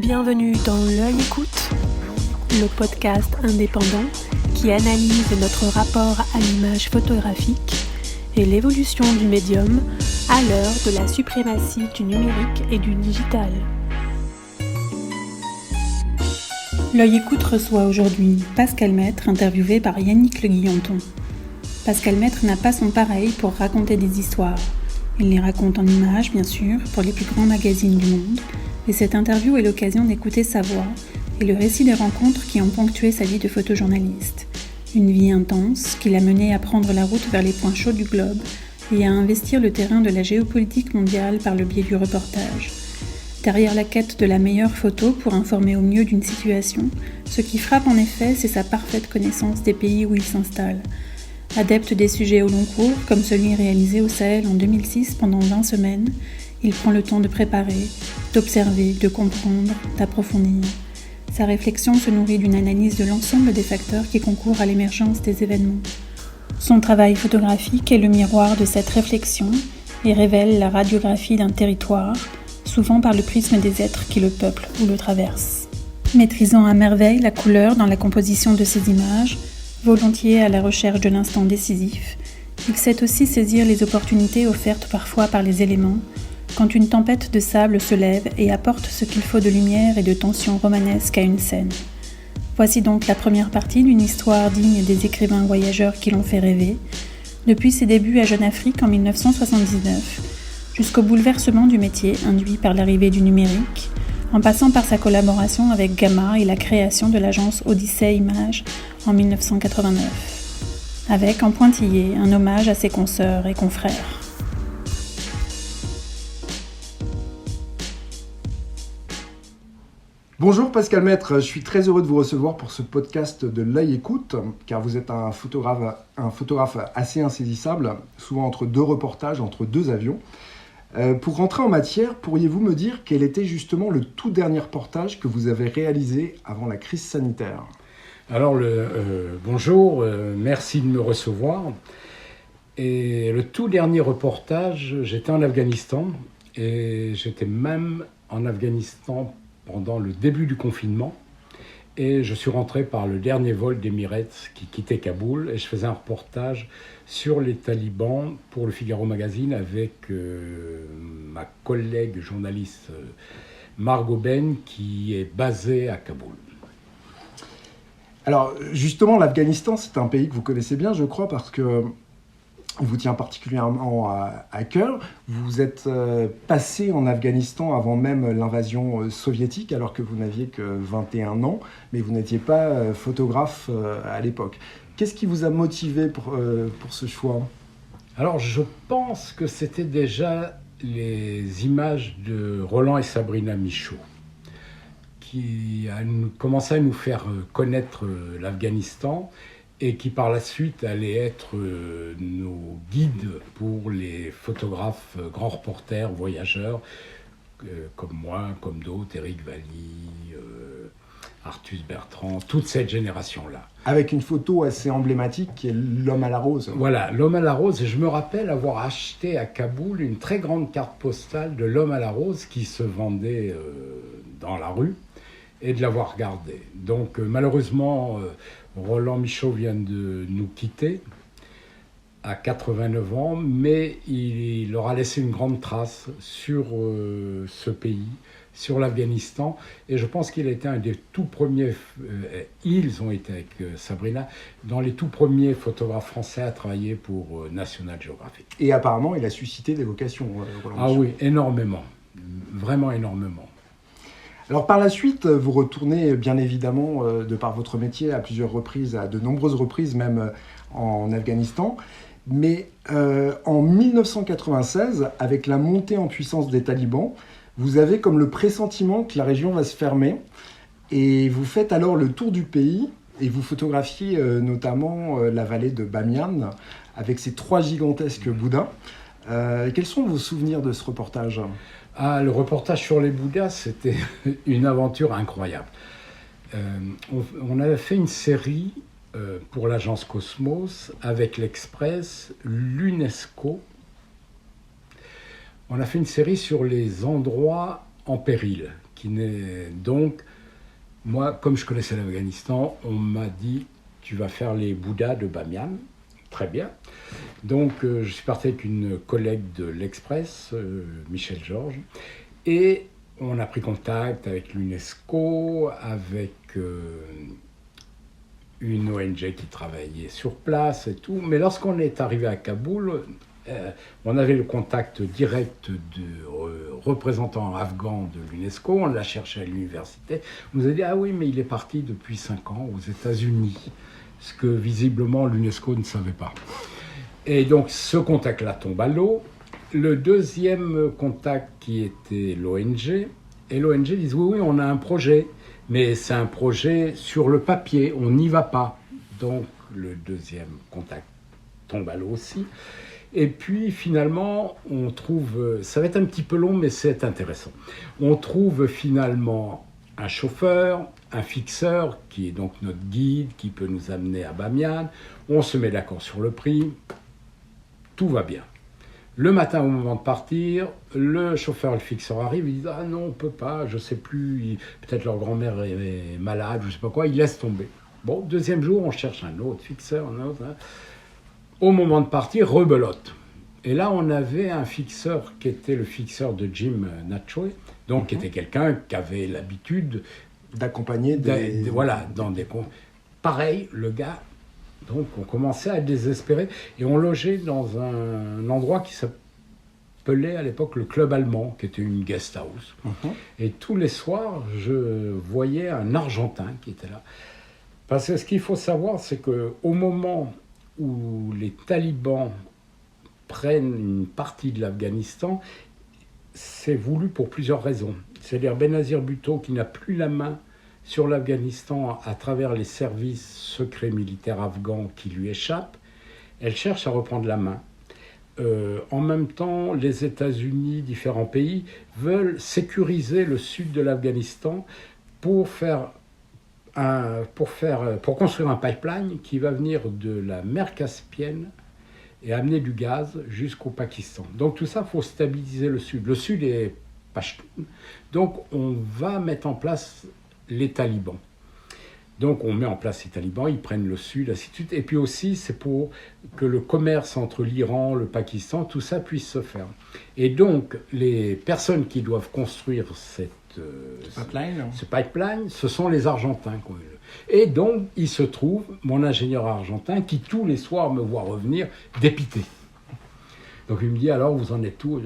Bienvenue dans L'Œil Écoute, le podcast indépendant qui analyse notre rapport à l'image photographique et l'évolution du médium à l'heure de la suprématie du numérique et du digital. L'Œil Écoute reçoit aujourd'hui Pascal Maître, interviewé par Yannick Le Guillanton. Pascal Maître n'a pas son pareil pour raconter des histoires. Il les raconte en images, bien sûr, pour les plus grands magazines du monde, et cette interview est l'occasion d'écouter sa voix et le récit des rencontres qui ont ponctué sa vie de photojournaliste. Une vie intense qui l'a mené à prendre la route vers les points chauds du globe et à investir le terrain de la géopolitique mondiale par le biais du reportage. Derrière la quête de la meilleure photo pour informer au mieux d'une situation, ce qui frappe en effet, c'est sa parfaite connaissance des pays où il s'installe. Adepte des sujets au long cours, comme celui réalisé au Sahel en 2006 pendant 20 semaines, il prend le temps de préparer, d'observer, de comprendre, d'approfondir. Sa réflexion se nourrit d'une analyse de l'ensemble des facteurs qui concourent à l'émergence des événements. Son travail photographique est le miroir de cette réflexion et révèle la radiographie d'un territoire, souvent par le prisme des êtres qui le peuplent ou le traversent. Maîtrisant à merveille la couleur dans la composition de ses images, volontiers à la recherche de l'instant décisif, il sait aussi saisir les opportunités offertes parfois par les éléments, quand une tempête de sable se lève et apporte ce qu'il faut de lumière et de tension romanesque à une scène. Voici donc la première partie d'une histoire digne des écrivains voyageurs qui l'ont fait rêver, depuis ses débuts à Jeune Afrique en 1979, jusqu'au bouleversement du métier induit par l'arrivée du numérique, en passant par sa collaboration avec Gamma et la création de l'agence Odyssey Images en 1989, avec en pointillé un hommage à ses consoeurs et confrères. Bonjour Pascal Maître, je suis très heureux de vous recevoir pour ce podcast de L'Œil Écoute, car vous êtes un photographe assez insaisissable, souvent entre deux reportages, entre deux avions. Pour rentrer en matière, pourriez-vous me dire quel était justement le tout dernier reportage que vous avez réalisé avant la crise sanitaire ? Alors, bonjour, merci de me recevoir. Et le tout dernier reportage, j'étais en Afghanistan, et j'étais même en Afghanistan pendant le début du confinement. Et je suis rentré par le dernier vol d'Emirates qui quittait Kaboul, et je faisais un reportage sur les talibans pour le Figaro Magazine avec ma collègue journaliste Margot Ben qui est basée à Kaboul. Alors justement, l'Afghanistan, c'est un pays que vous connaissez bien, je crois, parce que vous tient particulièrement à cœur. Vous êtes passé en Afghanistan avant même l'invasion soviétique, alors que vous n'aviez que 21 ans, mais vous n'étiez pas photographe à l'époque. Qu'est-ce qui vous a motivé pour ce choix ? Alors je pense que c'était déjà les images de Roland et Sabrina Michaud qui a commencé à nous faire connaître l'Afghanistan et qui par la suite allait être nos guides pour les photographes, grands reporters, voyageurs, comme moi, comme d'autres, Éric Valli, Artus Bertrand, toute cette génération-là. Avec une photo assez emblématique qui est l'homme à la rose. Voilà, l'homme à la rose. Et je me rappelle avoir acheté à Kaboul une très grande carte postale de l'homme à la rose qui se vendait dans la rue et de l'avoir regardé. Donc malheureusement, Roland Michaud vient de nous quitter à 89 ans, mais il aura laissé une grande trace sur ce pays, sur l'Afghanistan, et je pense qu'il a été un des tout premiers, ils ont été avec Sabrina, dans les tout premiers photographes français à travailler pour National Geographic. Et apparemment, il a suscité des vocations, Roland Ah Michaud. oui, énormément, vraiment énormément. Alors par la suite, vous retournez bien évidemment, de par votre métier, à plusieurs reprises, à de nombreuses reprises même en Afghanistan. Mais en 1996, avec la montée en puissance des talibans, vous avez comme le pressentiment que la région va se fermer. Et vous faites alors le tour du pays et vous photographiez notamment la vallée de Bamiyan avec ses 3 gigantesques Bouddhas. Quels sont vos souvenirs de ce reportage ? Ah, le reportage sur les Bouddhas, c'était une aventure incroyable. On avait fait une série pour l'agence Cosmos avec l'Express, l'UNESCO. On a fait une série sur les endroits en péril, Donc, moi, comme je connaissais l'Afghanistan, on m'a dit « tu vas faire les Bouddhas de Bamiyan ». Très bien. Donc, je suis parti avec une collègue de l'Express, Michel Georges, et on a pris contact avec l'UNESCO, avec une ONG qui travaillait sur place et tout. Mais lorsqu'on est arrivé à Kaboul, on avait le contact direct de représentants afghans de l'UNESCO. On l'a cherché à l'université. On nous a dit « ah oui, mais il est parti depuis 5 ans aux États-Unis », ce que visiblement l'UNESCO ne savait pas. Et donc ce contact-là tombe à l'eau. Le deuxième contact qui était l'ONG, et l'ONG disent « oui, on a un projet ». Mais c'est un projet sur le papier, on n'y va pas. Donc le deuxième contact tombe à l'eau aussi. Et puis finalement, on trouve, ça va être un petit peu long, mais c'est intéressant. On trouve finalement un chauffeur, un fixeur, qui est donc notre guide, qui peut nous amener à Bamiyan. On se met d'accord sur le prix, tout va bien. Le matin, au moment de partir, le chauffeur, le fixeur arrive, il dit « ah non, on ne peut pas, je ne sais plus, peut-être leur grand-mère est malade, je ne sais pas quoi », il laisse tomber. Bon, deuxième jour, on cherche un autre fixeur, un autre. Hein. Au moment de partir, rebelote. Et là, on avait un fixeur qui était le fixeur de Jim Natchoe, donc qui était quelqu'un qui avait l'habitude d'accompagner voilà, dans des... Pareil, le gars... Donc on commençait à désespérer et on logeait dans un endroit qui s'appelait à l'époque le Club Allemand, qui était une guest house. Et tous les soirs, je voyais un Argentin qui était là. Parce que ce qu'il faut savoir, c'est qu'au moment où les talibans prennent une partie de l'Afghanistan, c'est voulu pour plusieurs raisons. C'est-à-dire Benazir Bhutto, qui n'a plus la main sur l'Afghanistan à travers les services secrets militaires afghans qui lui échappent, elle cherche à reprendre la main. En même temps, les États-Unis, différents pays, veulent sécuriser le sud de l'Afghanistan pour construire un pipeline qui va venir de la mer Caspienne et amener du gaz jusqu'au Pakistan. Donc tout ça, il faut stabiliser le sud. Le sud est Pashtun. Donc on va mettre en place les talibans. Donc on met en place les talibans, ils prennent le sud, ainsi de suite. Et puis aussi, c'est pour que le commerce entre l'Iran, le Pakistan, tout ça puisse se faire. Et donc, les personnes qui doivent construire ce pipeline, ce sont les Argentins. Et donc, il se trouve mon ingénieur argentin qui, tous les soirs, me voit revenir dépité. Donc il me dit, alors vous en êtes où?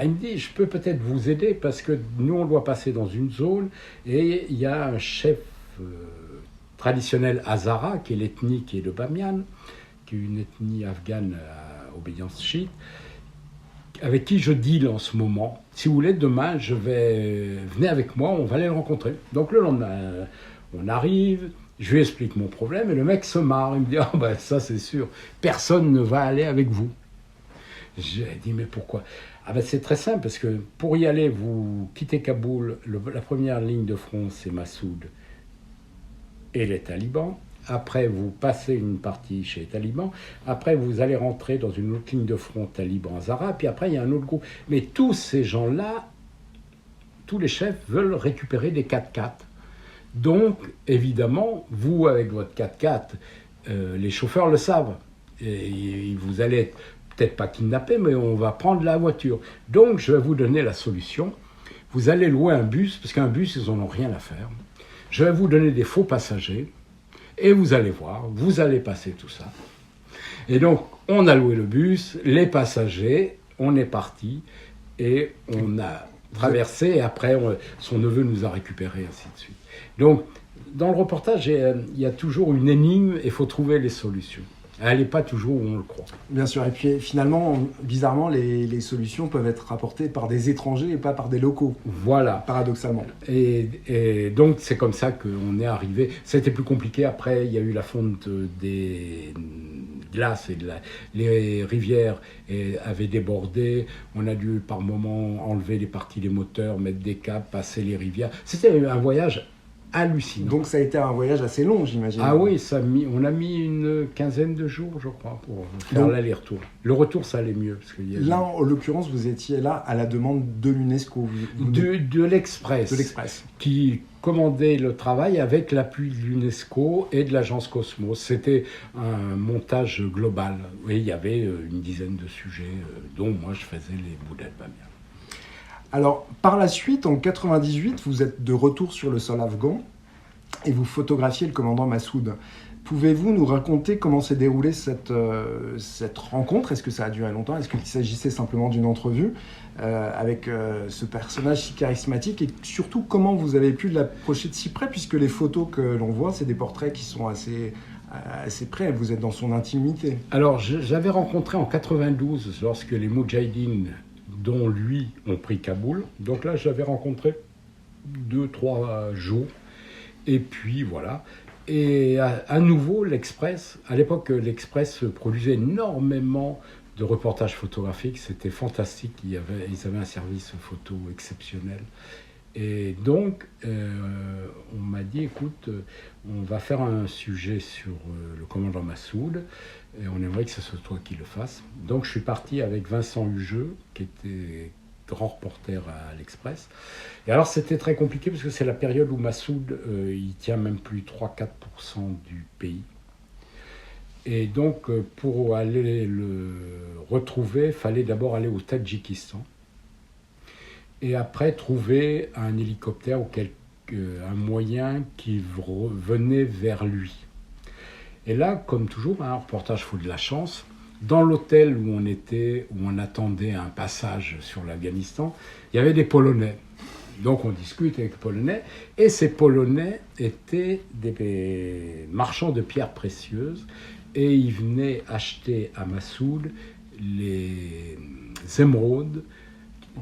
Il me dit, je peux peut-être vous aider parce que nous, on doit passer dans une zone et il y a un chef traditionnel Hazara, qui est l'ethnie qui est de Bamiyan, qui est une ethnie afghane à obédience chiite, avec qui je deal en ce moment. Si vous voulez, demain, venez avec moi, on va aller le rencontrer. Donc le lendemain, on arrive, je lui explique mon problème et le mec se marre. Il me dit, ça c'est sûr, personne ne va aller avec vous. J'ai dit, mais pourquoi? C'est très simple, parce que pour y aller, vous quittez Kaboul, la première ligne de front, c'est Massoud et les talibans. Après, vous passez une partie chez les talibans. Après, vous allez rentrer dans une autre ligne de front taliban-Hazara. Puis après, il y a un autre groupe. Mais tous ces gens-là, tous les chefs veulent récupérer des 4x4. Donc, évidemment, vous, avec votre 4x4, les chauffeurs le savent. Et vous allez être peut-être pas kidnappé, mais on va prendre la voiture. Donc, je vais vous donner la solution. Vous allez louer un bus, parce qu'un bus, ils n'en ont rien à faire. Je vais vous donner des faux passagers, et vous allez voir, vous allez passer tout ça. Et donc, on a loué le bus, les passagers, on est parti, et on a traversé, et après, son neveu nous a récupérés, ainsi de suite. Donc, dans le reportage, il y a toujours une énigme, et il faut trouver les solutions. Elle n'est pas toujours où on le croit. Bien sûr. Et puis finalement, bizarrement, les solutions peuvent être apportées par des étrangers et pas par des locaux. Voilà. Paradoxalement. Et donc, c'est comme ça qu'on est arrivé. Ça a été plus compliqué. Après, il y a eu la fonte des glaces et les rivières avaient débordé. On a dû, par moments, enlever des parties des moteurs, mettre des câbles, passer les rivières. C'était un voyage hallucinant. Donc ça a été un voyage assez long, j'imagine. Ah oui, on a mis une quinzaine de jours, je crois, pour faire l'aller-retour. Le retour, ça allait mieux. Parce là, en l'occurrence, vous étiez là à la demande de l'UNESCO. De l'Express. De l'Express. Qui commandait le travail avec l'appui de l'UNESCO et de l'agence Cosmos. C'était un montage global. Oui, il y avait une dizaine de sujets, dont moi, je faisais les boulettes Bamien. Alors, par la suite, en 98, vous êtes de retour sur le sol afghan et vous photographiez le commandant Massoud. Pouvez-vous nous raconter comment s'est déroulée cette rencontre? Est-ce que ça a duré longtemps? Est-ce qu'il s'agissait simplement d'une entrevue avec ce personnage si charismatique? Et surtout, comment vous avez pu l'approcher de si près? Puisque les photos que l'on voit, c'est des portraits qui sont assez près. Vous êtes dans son intimité. Alors, j'avais rencontré en 92, lorsque les Moudjahidines, dont lui, ont pris Kaboul. Donc là, j'avais rencontré 2-3 jours. Et puis, voilà. Et à nouveau, l'Express, à l'époque, l'Express produisait énormément de reportages photographiques. C'était fantastique. Ils avaient un service photo exceptionnel. Et donc, on m'a dit, écoute, on va faire un sujet sur le commandant Massoud, et on aimerait que ce soit toi qui le fasses. Donc, je suis parti avec Vincent Hugeux, qui était grand reporter à l'Express. Et alors, c'était très compliqué, parce que c'est la période où Massoud, il tient même plus 3-4% du pays. Et donc, pour aller le retrouver, il fallait d'abord aller au Tadjikistan. Et après, trouver un hélicoptère ou un moyen qui venait vers lui. Et là, comme toujours, un reportage, il faut de la chance. Dans l'hôtel où on était, où on attendait un passage sur l'Afghanistan, il y avait des Polonais. Donc on discute avec les Polonais. Et ces Polonais étaient des marchands de pierres précieuses. Et ils venaient acheter à Massoud les émeraudes,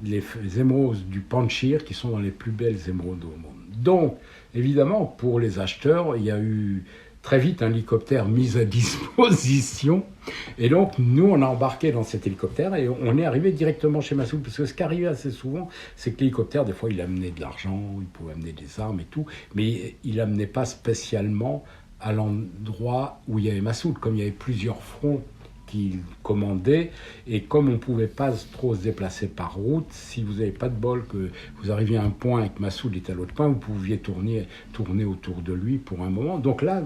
les émeraudes du Panchir, qui sont dans les plus belles émeraudes au monde. Donc, évidemment, pour les acheteurs, il y a eu très vite un hélicoptère mis à disposition. Et donc, nous, on a embarqué dans cet hélicoptère et on est arrivé directement chez Massoud. Parce que ce qui arrivait assez souvent, c'est que l'hélicoptère, des fois, il amenait de l'argent, il pouvait amener des armes et tout, mais il n'amenait pas spécialement à l'endroit où il y avait Massoud, comme il y avait plusieurs fronts qu'il commandait, et comme on ne pouvait pas trop se déplacer par route, si vous n'avez pas de bol, que vous arriviez à un point et que Massoud était à l'autre point, vous pouviez tourner autour de lui pour un moment. Donc là,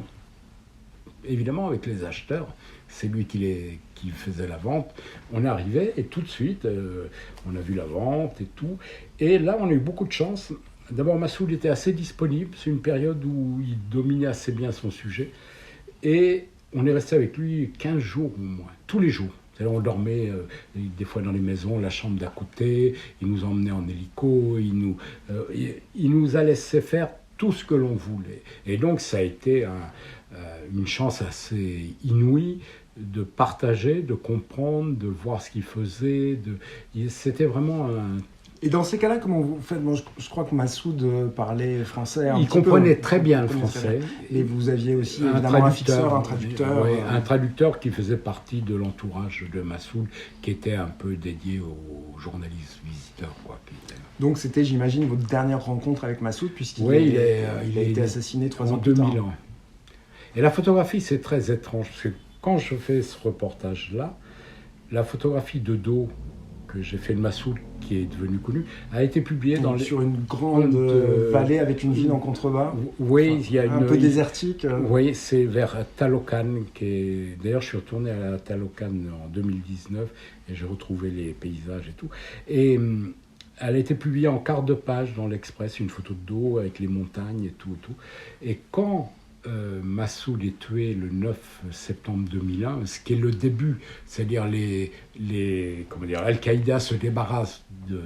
évidemment, avec les acheteurs, c'est lui qui faisait la vente. On arrivait et tout de suite, on a vu la vente et tout. Et là, on a eu beaucoup de chance. D'abord, Massoud était assez disponible. C'est une période où il dominait assez bien son sujet. Et on est resté avec lui 15 jours au moins, tous les jours. C'est-à-dire, on dormait des fois dans les maisons, la chambre d'à côté, il nous emmenait en hélico, il nous a laissé faire tout ce que l'on voulait. Et donc ça a été une chance assez inouïe de partager, de comprendre, de voir ce qu'il faisait. C'était vraiment un... Et dans ces cas-là, comment vous faites? Bon, je crois que Massoud parlait français Il comprenait très bien le français. Et vous aviez aussi évidemment un fixeur, un traducteur. Oui, un traducteur qui faisait partie de l'entourage de Massoud, qui était un peu dédié aux journalistes visiteurs. Donc c'était, j'imagine, votre dernière rencontre avec Massoud, puisqu'il a été assassiné 3 ans plus tard. En 2000 ans. Et la photographie, c'est très étrange, parce que quand je fais ce reportage-là, la photographie de dos que j'ai fait de Massoud, qui est devenu connu, a été publiée sur une grande vallée avec une ville en contrebas. Oui, il y a un peu désertique. Oui, c'est vers Talocan, d'ailleurs je suis retourné à Talocan en 2019 et j'ai retrouvé les paysages et tout. Et elle a été publiée en quart de page dans l'Express, une photo de dos avec les montagnes et tout. Et quand Massoud est tué le 9 septembre 2001, ce qui est le début, c'est-à-dire Al-Qaïda se débarrasse de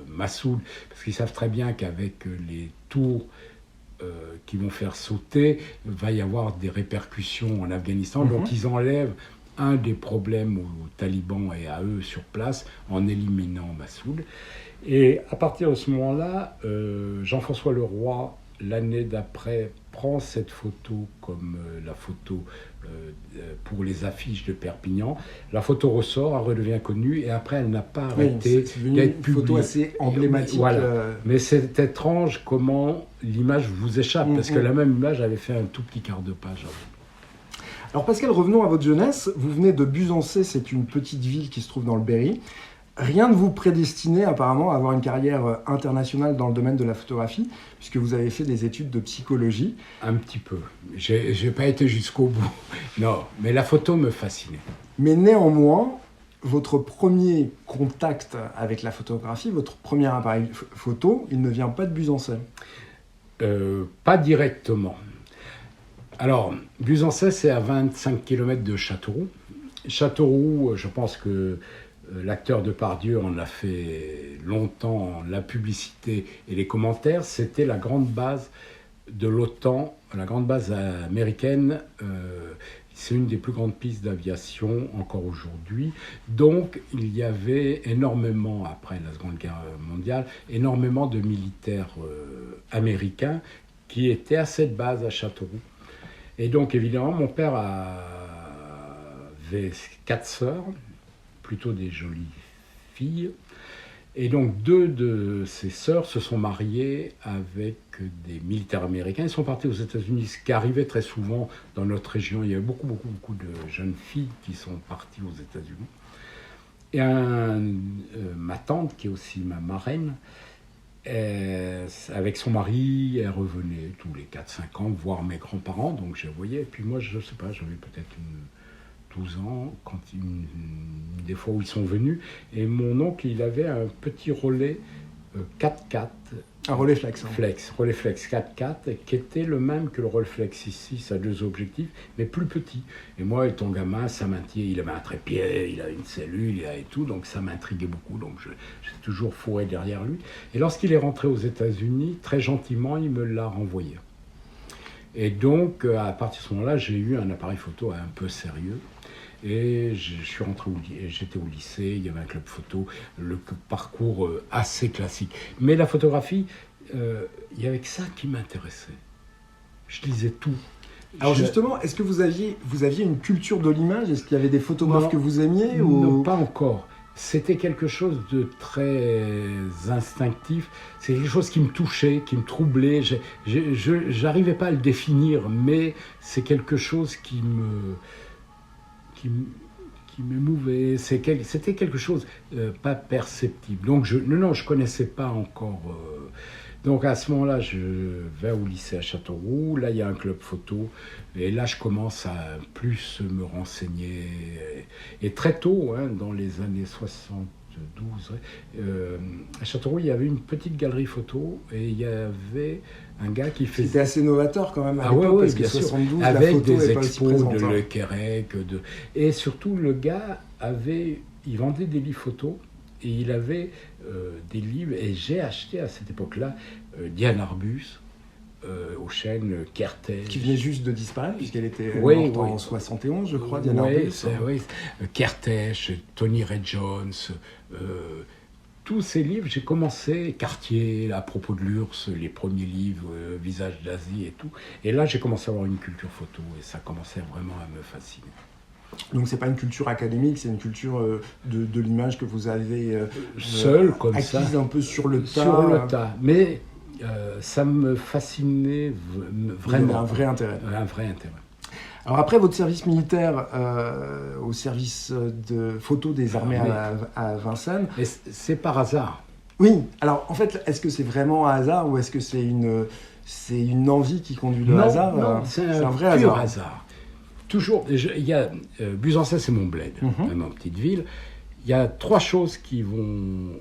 Massoud, parce qu'ils savent très bien qu'avec les tours qui vont faire sauter, va y avoir des répercussions en Afghanistan, donc ils enlèvent un des problèmes aux talibans et à eux sur place en éliminant Massoud. Et à partir de ce moment-là, Jean-François Leroy, l'année d'après, prend cette photo comme la photo pour les affiches de Perpignan. La photo ressort, elle redevient connue et après elle n'a pas arrêté d'être publiée. Une photo assez emblématique. Voilà. Mais c'est étrange comment l'image vous échappe, parce que la même image avait fait un tout petit quart de page. Alors Pascal, revenons à votre jeunesse. Vous venez de Buzancais, c'est une petite ville qui se trouve dans le Berry. Rien ne vous prédestinait apparemment à avoir une carrière internationale dans le domaine de la photographie, puisque vous avez fait des études de psychologie. Un petit peu. J'ai pas été jusqu'au bout. Non, mais la photo me fascinait. Mais néanmoins, votre premier contact avec la photographie, votre premier appareil photo, il ne vient pas de Buzancais. Pas directement. Alors, Buzancais, c'est à 25 km de Châteauroux. Châteauroux, je pense que l'acteur Depardieu en a fait longtemps la publicité et les commentaires. C'était la grande base de l'OTAN, la grande base américaine. C'est une des plus grandes pistes d'aviation encore aujourd'hui. Donc il y avait énormément, après la Seconde Guerre mondiale, énormément de militaires américains qui étaient à cette base à Châteauroux. Et donc évidemment, mon père avait 4 sœurs, plutôt des jolies filles. Et donc 2 de ses sœurs se sont mariées avec des militaires américains. Ils sont partis aux États-Unis, ce qui arrivait très souvent dans notre région. Il y avait beaucoup de jeunes filles qui sont parties aux États-Unis. Et ma tante, qui est aussi ma marraine, avec son mari, elle revenait tous les 4-5 ans voir mes grands-parents. Donc je voyais. Et puis moi, je ne sais pas, j'avais peut-être 12 ans, quand des fois où ils sont venus, et mon oncle, il avait un petit relais 4x4. Un relais flex. Relais flex 4x4, qui était le même que le relais flex ici, ça a 2 objectifs, mais plus petit. Et moi, étant gamin, ça m'intriguait. Il avait un trépied, il avait une cellule, et tout, donc ça m'intriguait beaucoup. Donc j'ai toujours fourré derrière lui. Et lorsqu'il est rentré aux États-Unis, très gentiment, il me l'a renvoyé. Et donc, à partir de ce moment-là, j'ai eu un appareil photo un peu sérieux. Et je suis rentré j'étais au lycée, il y avait un club photo, le parcours assez classique. Mais la photographie, il y avait que ça qui m'intéressait. Je lisais tout. Alors justement, est-ce que vous aviez une culture de l'image? Est-ce qu'il y avait des photographes que vous aimiez Non, pas encore. C'était quelque chose de très instinctif. C'est quelque chose qui me touchait, qui me troublait. Je n'arrivais pas à le définir, mais c'est quelque chose qui m'émouvait, c'était quelque chose pas perceptible. Donc je connaissais pas encore. Donc à ce moment-là, je vais au lycée à Châteauroux. Là, il y a un club photo, et là, je commence à plus me renseigner. Et très tôt, dans les années 72, à Châteauroux, il y avait une petite galerie photo, et il y avait un gars qui faisait... C'était assez novateur quand même à l'époque, parce que 72, avec la photo des n'est pas aussi expos présente. de Le Quérec, et surtout le gars il vendait des livres photos, et il avait des livres, et j'ai acheté à cette époque-là Diane Arbus, aux chaînes Kertész. Qui venait juste de disparaître, puisqu'elle était morte en 71, je crois, Diane Arbus. Oui, Kertész, Tony Ray Jones... tous ces livres, j'ai commencé, Cartier, à propos de l'URSS, les premiers livres, Visage d'Asie et tout. Et là, j'ai commencé à avoir une culture photo, et ça commençait vraiment à me fasciner. Donc, c'est pas une culture académique, c'est une culture de l'image que vous avez seul, comme ça, acquise un peu sur le tas. Sur le tas. Mais ça me fascinait vraiment. Il y avait un vrai intérêt. Un vrai intérêt. Alors après votre service militaire au service de photo des armées à Vincennes... Et c'est par hasard. Oui, alors en fait, est-ce que c'est vraiment un hasard ou est-ce que c'est une envie qui conduit le hasard? Non, c'est un vrai hasard. Toujours, Buzancais, c'est mon bled, ma petite ville. Il y a 3 choses qui vont...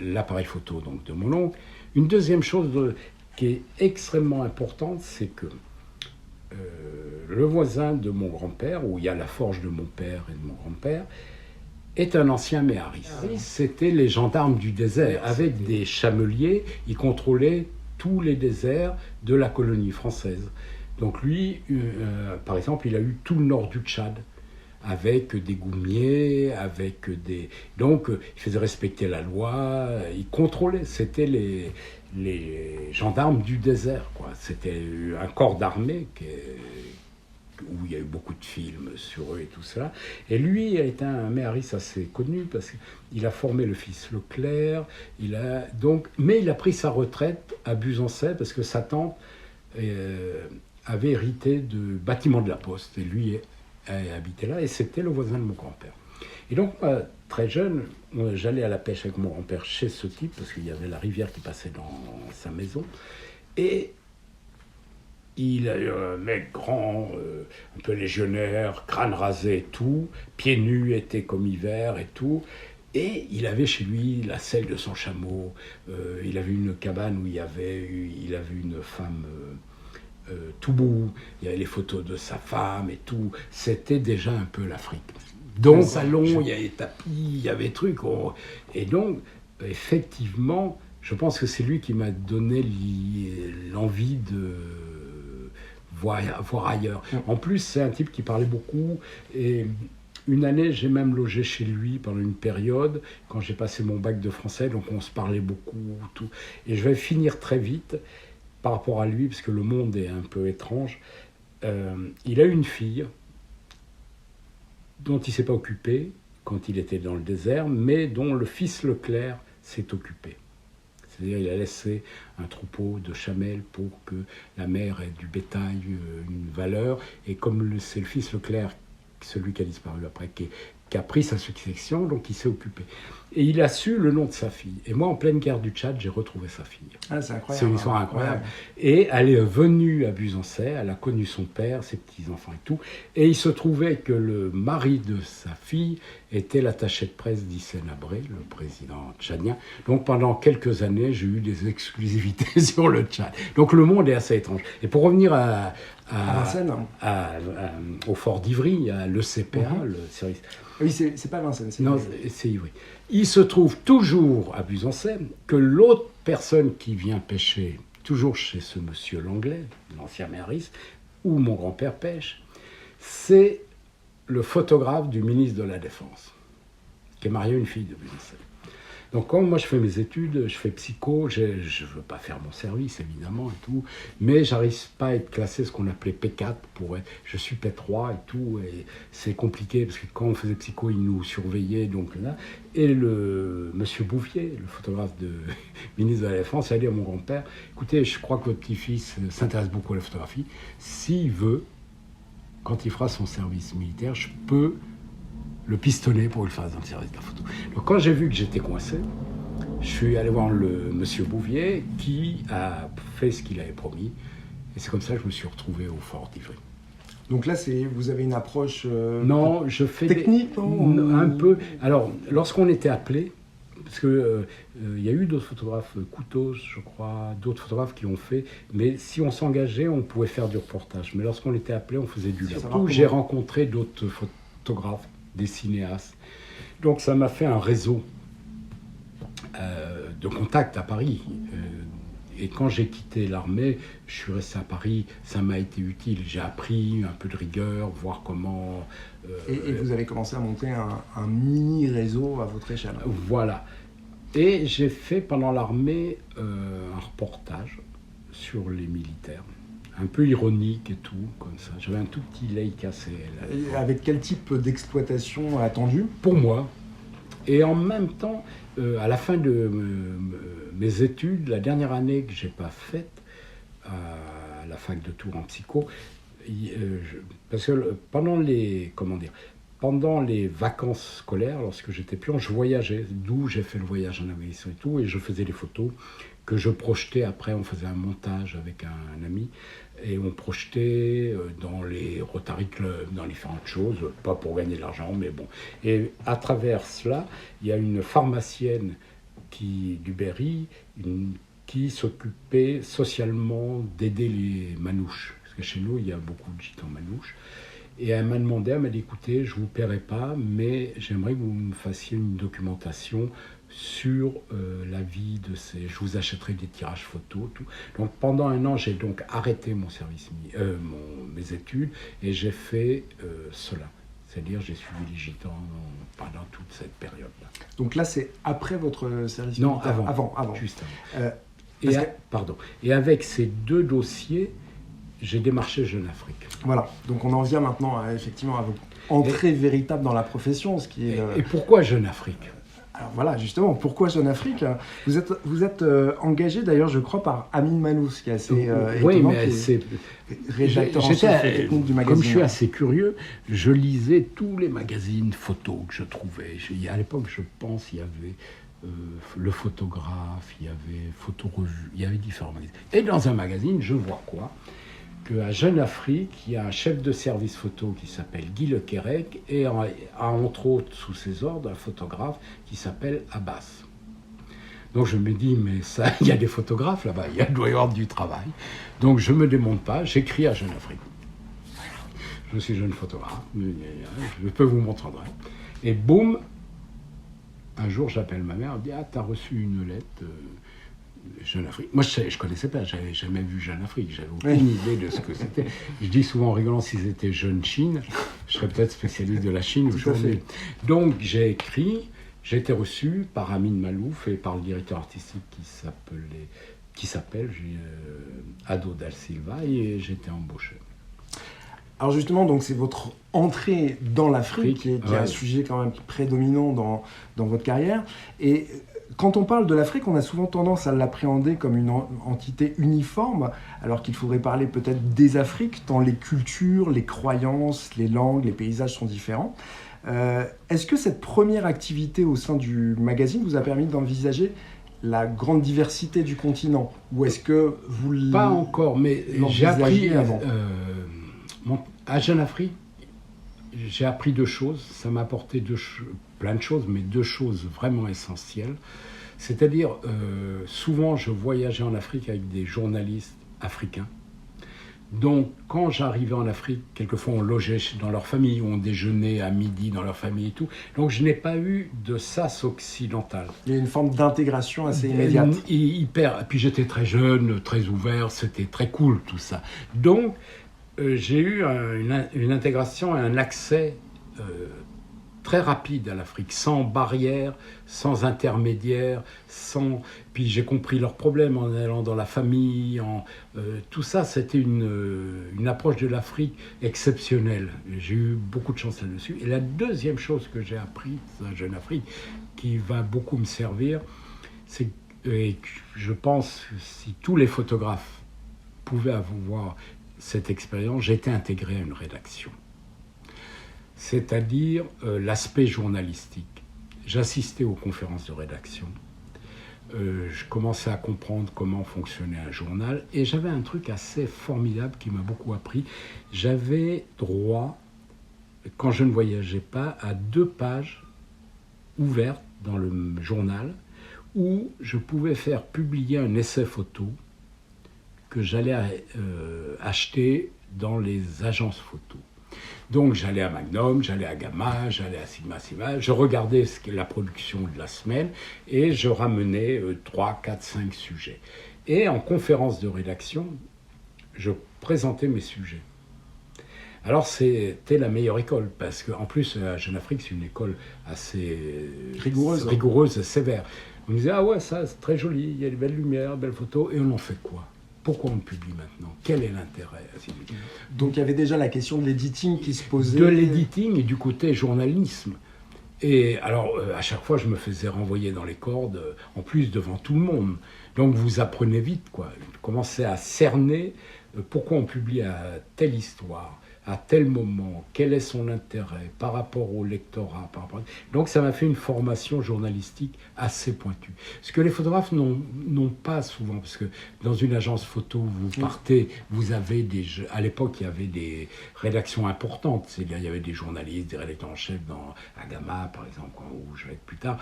l'appareil photo donc, de mon oncle. Une deuxième chose qui est extrêmement importante, c'est que le voisin de mon grand-père, où il y a la forge de mon père et de mon grand-père, est un ancien méhariste. C'était les gendarmes du désert. Avec des chameliers, ils contrôlaient tous les déserts de la colonie française. Donc lui, par exemple, il a eu tout le nord du Tchad, avec des goumiers, donc il faisait respecter la loi, il contrôlait, c'était les gendarmes du désert, quoi. C'était un corps d'armée où il y a eu beaucoup de films sur eux et tout cela. Et lui a été un méhariste assez connu parce qu'il a formé le fils Leclerc, mais il a pris sa retraite à Buzancais parce que sa tante avait hérité du bâtiment de la Poste et lui habitait là et c'était le voisin de mon grand-père. Et donc, moi, très jeune, j'allais à la pêche avec mon grand-père chez ce type parce qu'il y avait la rivière qui passait dans sa maison. Et il a eu un mec grand, un peu légionnaire, crâne rasé et tout, pieds nus, été comme hiver et tout. Et il avait chez lui la selle de son chameau. Il avait une cabane où il avait une femme tout beau. Il y avait les photos de sa femme et tout. C'était déjà un peu l'Afrique. Dans le salon, il y avait des tapis, il y avait des trucs. Et donc, effectivement, je pense que c'est lui qui m'a donné l'envie de voir ailleurs. En plus, c'est un type qui parlait beaucoup. Et une année, j'ai même logé chez lui pendant une période, quand j'ai passé mon bac de français, donc on se parlait beaucoup. Tout. Et je vais finir très vite par rapport à lui, parce que le monde est un peu étrange. Il a eu une fille dont il ne s'est pas occupé quand il était dans le désert, mais dont le fils Leclerc s'est occupé. C'est-à-dire qu'il a laissé un troupeau de chamelles pour que la mère ait du bétail, une valeur. Et comme c'est le fils Leclerc, celui qui a disparu après, qui a pris sa succession, donc il s'est occupé. Et il a su le nom de sa fille. Et moi, en pleine guerre du Tchad, j'ai retrouvé sa fille. Ah, c'est incroyable. C'est une histoire incroyable. Ouais. Et elle est venue à Buzancais, elle a connu son père, ses petits-enfants et tout. Et il se trouvait que le mari de sa fille était l'attaché de presse d'Hissène Habré, le président tchadien. Donc pendant quelques années, j'ai eu des exclusivités sur le Tchad. Donc le monde est assez étrange. Et pour revenir au fort d'Ivry, à l'ECPA, le service... Oui, c'est pas Vincennes, c'est non, c'est Ivry. Il se trouve toujours à Buzancais que l'autre personne qui vient pêcher, toujours chez ce monsieur Langlais, l'ancien méhariste, où mon grand-père pêche, c'est le photographe du ministre de la Défense, qui est marié à une fille de Buzancais. Donc quand moi je fais mes études, je fais psycho, je ne veux pas faire mon service évidemment et tout, mais j'arrive pas à être classé ce qu'on appelait P4 je suis P3 et tout, et c'est compliqué parce que quand on faisait psycho, ils nous surveillaient donc là, et le monsieur Bouvier, le photographe de ministre de la Défense, a dit à mon grand-père, écoutez, je crois que votre petit-fils s'intéresse beaucoup à la photographie, s'il veut, quand il fera son service militaire, je peux le pistonner pour le faire dans le service de la photo. Donc quand j'ai vu que j'étais coincé, je suis allé voir le monsieur Bouvier qui a fait ce qu'il avait promis. Et c'est comme ça que je me suis retrouvé au fort d'Ivry. Donc là, vous avez une approche non, je fais technique un peu. Alors, lorsqu'on était appelé, parce que il y a eu d'autres photographes, Coutos, je crois, d'autres photographes qui l'ont fait, mais si on s'engageait, on pouvait faire du reportage. Mais lorsqu'on était appelé, on faisait du surtout. J'ai rencontré d'autres photographes, des cinéastes. Donc ça m'a fait un réseau de contacts à Paris. Et quand j'ai quitté l'armée, je suis resté à Paris, ça m'a été utile. J'ai appris un peu de rigueur, voir comment... Et vous avez commencé à monter un mini-réseau à votre échelle. Voilà. Et j'ai fait pendant l'armée un reportage sur les militaires. Un peu ironique et tout, comme ça. J'avais un tout petit Leica CL. Et avec quel type d'exploitation attendu ? Pour moi. Et en même temps, à la fin de mes études, la dernière année que je n'ai pas faite, à la fac de Tours en psycho, parce que pendant les vacances scolaires, lorsque j'étais pion, je voyageais, d'où j'ai fait le voyage en Afghanistan et tout, et je faisais des photos que je projetais après, on faisait un montage avec un ami, et on projetait dans les Rotary Club, dans différentes choses, pas pour gagner de l'argent, mais bon. Et à travers cela, il y a une pharmacienne du Berry, qui s'occupait socialement d'aider les manouches. Parce que chez nous, il y a beaucoup de gitans manouches. Et elle m'a demandé, elle m'a dit, écoutez, je ne vous paierai pas, mais j'aimerais que vous me fassiez une documentation sur la vie de ces... Je vous achèterai des tirages photos, tout. Donc pendant un an, j'ai donc arrêté mon service, mes études, et j'ai fait cela. C'est-à-dire, j'ai suivi les gitans pendant toute cette période-là. Donc là, c'est après votre service militaire ? Non, avant. Juste avant. Et avec ces deux dossiers, j'ai démarché Jeune Afrique. Voilà, donc on en vient maintenant effectivement à votre entrée véritable dans la profession, ce qui est... Et pourquoi Jeune Afrique ? Alors voilà, justement, pourquoi Jeune Afrique ? Vous êtes engagé d'ailleurs, je crois, par Amin Malous, qui est assez oui, étonnant, mais qui est rédacteur en chef technique du magazine. Comme je suis assez curieux, je lisais tous les magazines photos que je trouvais. À l'époque, je pense, il y avait Le Photographe, il y avait Photorevue, il y avait différents magazines. Et dans un magazine, je vois quoi ? Qu'à Jeune Afrique, il y a un chef de service photo qui s'appelle Guy Lequerec et a entre autres sous ses ordres un photographe qui s'appelle Abbas. Donc je me dis, mais ça, il y a des photographes là-bas, il doit y avoir du travail. Donc je ne me démonte pas, j'écris à Jeune Afrique. Je suis jeune photographe, je peux vous montrer. Et boum, un jour j'appelle ma mère, elle me dit, ah, t'as reçu une lettre Jeune Afrique. Moi, je ne connaissais pas, j'avais jamais vu Jeune Afrique, j'avais aucune idée de ce que c'était. Je dis souvent en rigolant, si c'était Jeune Chine, je serais peut-être spécialiste de la Chine aujourd'hui. Donc, j'ai écrit, j'ai été reçu par Amin Malouf et par le directeur artistique qui s'appelle Ado Dal Silva, et j'ai été embauché. Alors justement, donc c'est votre entrée dans l'Afrique qui est un sujet quand même prédominant dans votre carrière. Et quand on parle de l'Afrique, on a souvent tendance à l'appréhender comme une entité uniforme, alors qu'il faudrait parler peut-être des Afriques, tant les cultures, les croyances, les langues, les paysages sont différents. Est-ce que cette première activité au sein du magazine vous a permis d'envisager la grande diversité du continent ? Ou est-ce que vous Pas encore, mais j'ai appris avant à Jeune Afrique, j'ai appris deux choses. Ça m'a apporté plein de choses, mais deux choses vraiment essentielles. C'est-à-dire, souvent, je voyageais en Afrique avec des journalistes africains. Donc, quand j'arrivais en Afrique, quelquefois on logeait dans leur famille, ou on déjeunait à midi dans leur famille et tout. Donc, je n'ai pas eu de sas occidental. Il y a une forme d'intégration assez immédiate. Et puis j'étais très jeune, très ouvert, c'était très cool tout ça. Donc, j'ai eu une intégration et un accès très rapide à l'Afrique, sans barrière, sans intermédiaire, Puis j'ai compris leurs problèmes en allant dans la famille. Tout ça, c'était une approche de l'Afrique exceptionnelle. J'ai eu beaucoup de chance là-dessus. Et la deuxième chose que j'ai appris à Jeune Afrique, qui va beaucoup me servir, c'est que je pense si tous les photographes pouvaient avoir cette expérience, j'étais intégré à une rédaction. C'est-à-dire l'aspect journalistique. J'assistais aux conférences de rédaction. Je commençais à comprendre comment fonctionnait un journal. Et j'avais un truc assez formidable qui m'a beaucoup appris. J'avais droit, quand je ne voyageais pas, à 2 pages ouvertes dans le journal où je pouvais faire publier un essai photo que j'allais acheter dans les agences photo. Donc j'allais à Magnum, j'allais à Gamma, j'allais à Sigma, je regardais la production de la semaine et je ramenais 3, 4, 5 sujets. Et en conférence de rédaction, je présentais mes sujets. Alors c'était la meilleure école, parce qu'en plus à Jeune Afrique, c'est une école assez rigoureuse, sévère. On me disait, ah ouais, ça c'est très joli, il y a des belles lumières, belles photos, et on en fait quoi ? Pourquoi on publie maintenant ? Quel est l'intérêt ? Donc il y avait déjà la question de l'editing qui se posait. De l'editing et du côté journalisme. Et alors, à chaque fois, je me faisais renvoyer dans les cordes, en plus devant tout le monde. Donc vous apprenez vite, quoi. Vous commencez à cerner pourquoi on publie à telle histoire, à tel moment, quel est son intérêt par rapport au lectorat. Donc ça m'a fait une formation journalistique assez pointue. Ce que les photographes n'ont pas souvent, parce que dans une agence photo, vous partez, vous avez à l'époque, il y avait des rédactions importantes. C'est-à-dire, il y avait des journalistes, des rédacteurs en chef à Gamma, par exemple, où je vais être plus tard,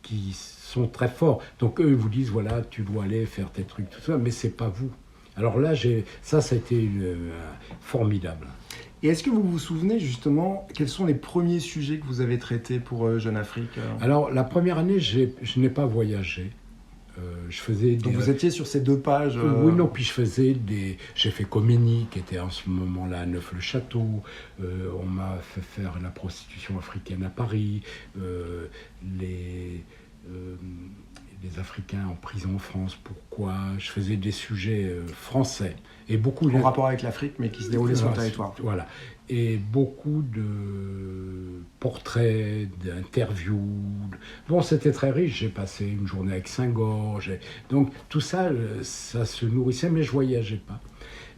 qui sont très forts. Donc eux, ils vous disent, voilà, tu dois aller faire tes trucs, tout ça, mais c'est pas vous. Alors là, ça a été formidable. Et est-ce que vous vous souvenez justement, quels sont les premiers sujets que vous avez traités pour Jeune Afrique ? Alors, la première année, je n'ai pas voyagé. Donc vous étiez sur ces 2 pages Oui, non, puis j'ai fait Khomeini, qui était en ce moment-là à Neuf-le-Château. On m'a fait faire la prostitution africaine à Paris. les Africains en prison en France, pourquoi. Je faisais des sujets français. Et beaucoup en rapport avec l'Afrique, mais qui se déroulaient sur le territoire. Voilà. Et beaucoup de portraits, d'interviews. Bon, c'était très riche. J'ai passé une journée avec Senghor. Donc, tout ça, ça se nourrissait, mais je ne voyageais pas.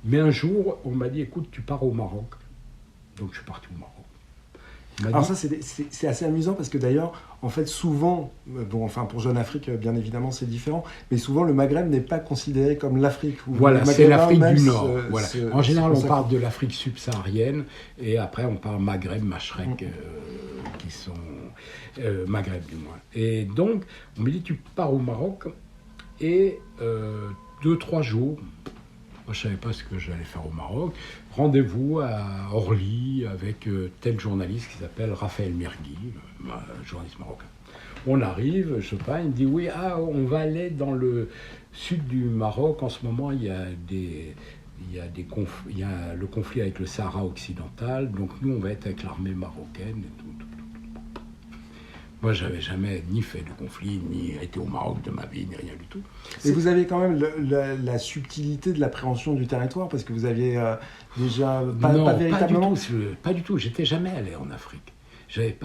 Mais un jour, on m'a dit, écoute, tu pars au Maroc. Donc, je suis parti au Maroc. Alors ça, c'est assez amusant parce que d'ailleurs, en fait, souvent, bon, enfin pour Jeune Afrique, bien évidemment, c'est différent, mais souvent le Maghreb n'est pas considéré comme l'Afrique. Voilà, c'est l'Afrique du Nord. Voilà. En général, on parle de l'Afrique subsaharienne et après, on parle Maghreb, Machrek, qui sont Maghreb du moins. Et donc, on me dit, tu pars au Maroc et 2-3 jours. Moi, je ne savais pas ce que j'allais faire au Maroc. Rendez-vous à Orly avec tel journaliste qui s'appelle Raphaël Mergui, journaliste marocain. On arrive, je sais pas, il me dit oui, on va aller dans le sud du Maroc. En ce moment, il y a le conflit avec le Sahara occidental. Donc nous, on va être avec l'armée marocaine et tout. Moi, j'avais jamais ni fait de conflit, ni été au Maroc de ma vie, ni rien du tout. Et vous avez quand même la subtilité de l'appréhension du territoire, parce que vous aviez déjà pas véritablement... Pas du tout. J'étais jamais allé en Afrique. J'avais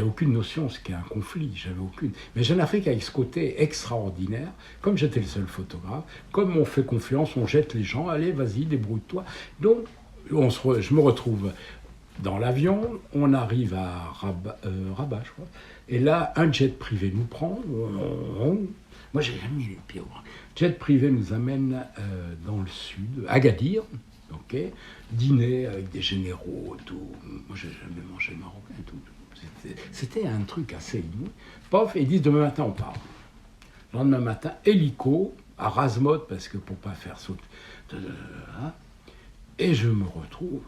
aucune notion de ce qu'est un conflit. J'avais aucune. Mais Jeune Afrique avec ce côté extraordinaire. Comme j'étais le seul photographe, comme on fait confiance, on jette les gens. Allez, vas-y, débrouille-toi. Donc, je me retrouve dans l'avion. On arrive à Rabat, je crois. Et là, un jet privé nous prend. Moi, j'ai jamais mis les pieds au bras. Jet privé nous amène dans le sud, Agadir, dîner avec des généraux, tout. Moi, j'ai jamais mangé marocain, tout. C'était un truc assez inouï. Pof, ils disent demain matin, on part. Le lendemain matin, hélico, à Razmod, parce que pour pas faire sauter. Et je me retrouve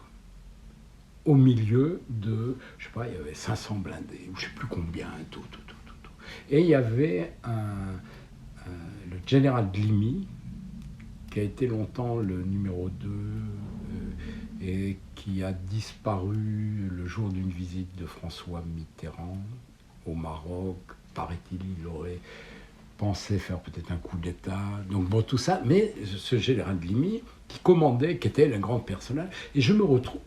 au milieu de, je sais pas, il y avait 500 blindés, ou je sais plus combien, tout. Et il y avait le général Glimi, qui a été longtemps le numéro 2, et qui a disparu le jour d'une visite de François Mitterrand au Maroc. Paraît-il, il aurait pensé faire peut-être un coup d'État. Donc bon, tout ça, mais ce général Glimi, qui commandait, qui était un grand personnage, et je me retrouve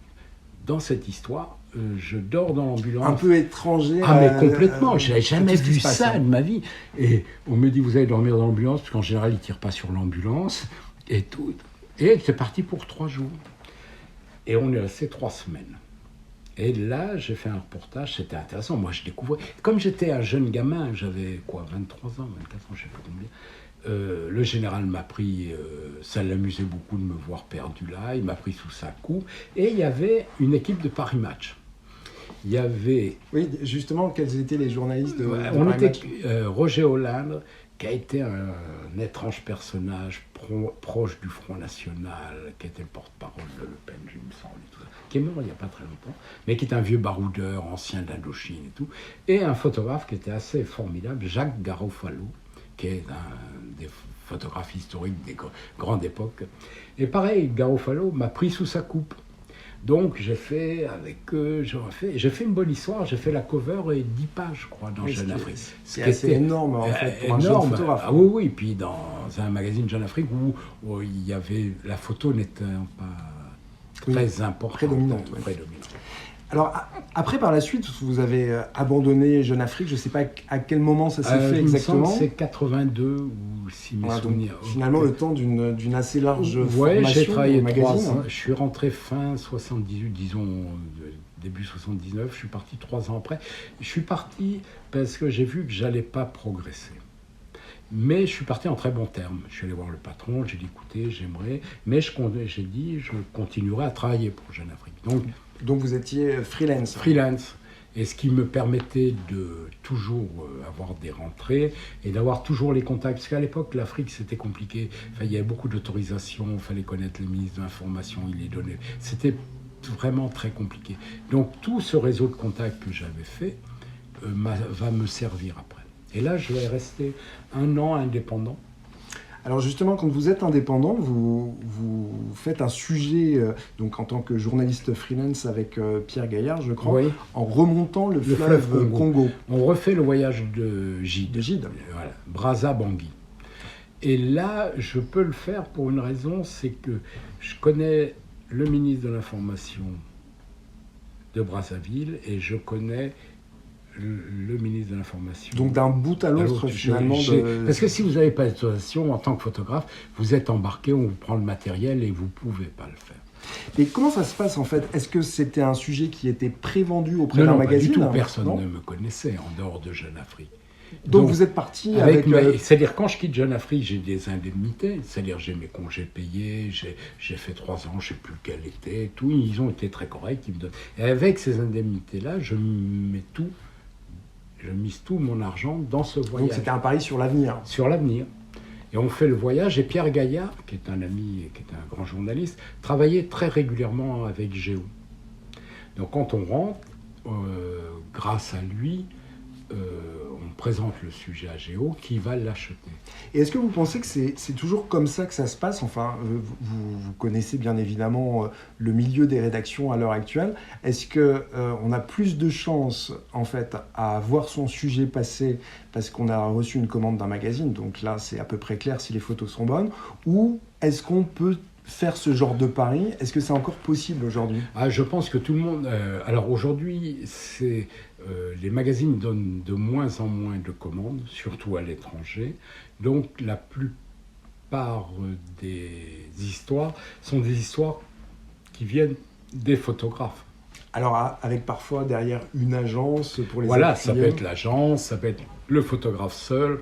dans cette histoire, je dors dans l'ambulance. Un peu étranger. Mais complètement, je n'avais jamais vu ça de ma vie. Et on me dit, vous allez dormir dans l'ambulance, parce qu'en général, ils ne tirent pas sur l'ambulance, et tout. Et c'est parti pour 3 jours. Et on est resté 3 semaines. Et là, j'ai fait un reportage, c'était intéressant. Moi, je découvrais. Comme j'étais un jeune gamin, j'avais 23 ans, 24 ans, je ne sais plus combien. Le général m'a pris, ça l'amusait beaucoup de me voir perdu là, il m'a pris sous sa coupe, et il y avait une équipe de Paris Match. Il y avait... Oui, justement, quels étaient les journalistes de on Paris était Match? Roger Hollande, qui a été un étrange personnage proche du Front National, qui était le porte-parole de Le Pen, je me semble, et tout ça, qui est mort il n'y a pas très longtemps, mais qui est un vieux baroudeur, ancien d'Indochine et tout, et un photographe qui était assez formidable, Jacques Garofalo, qui est un des photographes historiques des grandes époques. Et pareil, Garofalo m'a pris sous sa coupe. Donc j'ai fait avec eux, j'ai fait une bonne histoire, j'ai fait la cover et 10 pages, je crois, dans Jeune Afrique. C'est assez énorme, en fait, pour un jeune photographe. Oui, puis dans un magazine Jeune Afrique où il y avait, la photo n'était pas très importante. Prédominante. Prédominante. Alors, après, par la suite, vous avez abandonné Jeune Afrique. Je ne sais pas à quel moment ça s'est fait exactement. C'est 82 ou si mes souvenirs. Finalement, le temps d'une assez large formation. J'ai travaillé au magazine. 3 ans. Je suis rentré fin 78, disons début 79. Je suis parti 3 ans après. Je suis parti parce que j'ai vu que j'allais pas progresser. Mais je suis parti en très bons termes. Je suis allé voir le patron, j'ai dit écoutez, j'aimerais, mais j'ai dit je continuerai à travailler pour Jeune Afrique. Donc vous étiez freelance. Freelance. Et ce qui me permettait de toujours avoir des rentrées et d'avoir toujours les contacts. Parce qu'à l'époque, l'Afrique, c'était compliqué. Enfin, il y avait beaucoup d'autorisations, il fallait connaître les ministres de l'Information, il les donnait. C'était vraiment très compliqué. Donc tout ce réseau de contacts que j'avais fait va me servir après. Et là, je vais rester 1 an indépendant. Alors justement, quand vous êtes indépendant, vous faites un sujet, donc en tant que journaliste freelance avec Pierre Gaillard, je crois, Oui. en remontant le fleuve fleuve Congo. On refait le voyage de Gide. De Gide. Voilà, Brazza-Bangui. Et là, je peux le faire pour une raison, c'est que je connais le ministre de l'Information de Brazzaville et je connais le ministre de l'Information. Donc d'un bout à l'autre, finalement. Parce que si vous n'avez pas d'autorisation, en tant que photographe, vous êtes embarqué, on vous prend le matériel et vous ne pouvez pas le faire. Et comment ça se passe en fait? Est-ce que c'était un sujet qui était prévendu auprès d'un magazine? Non, pas du tout, personne ne me connaissait en dehors de Jeune Afrique. Donc vous êtes parti avec... C'est-à-dire quand je quitte Jeune Afrique, j'ai des indemnités, c'est-à-dire j'ai mes congés payés, j'ai fait 3 ans, je ne sais plus quel été, tout, ils ont été très corrects, ils me donnent. Et avec ces indemnités-là, je mise tout mon argent dans ce voyage. Donc c'était un pari sur l'avenir. Sur l'avenir. Et on fait le voyage, et Pierre Gaillard, qui est un ami et qui est un grand journaliste, travaillait très régulièrement avec Géo. Donc quand on rentre, grâce à lui, on présente le sujet à Géo qui va l'acheter. Et est-ce que vous pensez que c'est toujours comme ça que ça se passe? Enfin, vous connaissez bien évidemment le milieu des rédactions à l'heure actuelle. Est-ce qu'on a plus de chances en fait à voir son sujet passer parce qu'on a reçu une commande d'un magazine, donc là c'est à peu près clair si les photos sont bonnes, ou est-ce qu'on peut faire ce genre de pari? Est-ce que c'est encore possible aujourd'hui? Je pense que tout le monde... alors aujourd'hui, les magazines donnent de moins en moins de commandes, surtout à l'étranger. Donc la plupart des histoires sont des histoires qui viennent des photographes. Alors avec parfois derrière une agence pour les Voilà, appuyer. Ça peut être l'agence, ça peut être le photographe seul.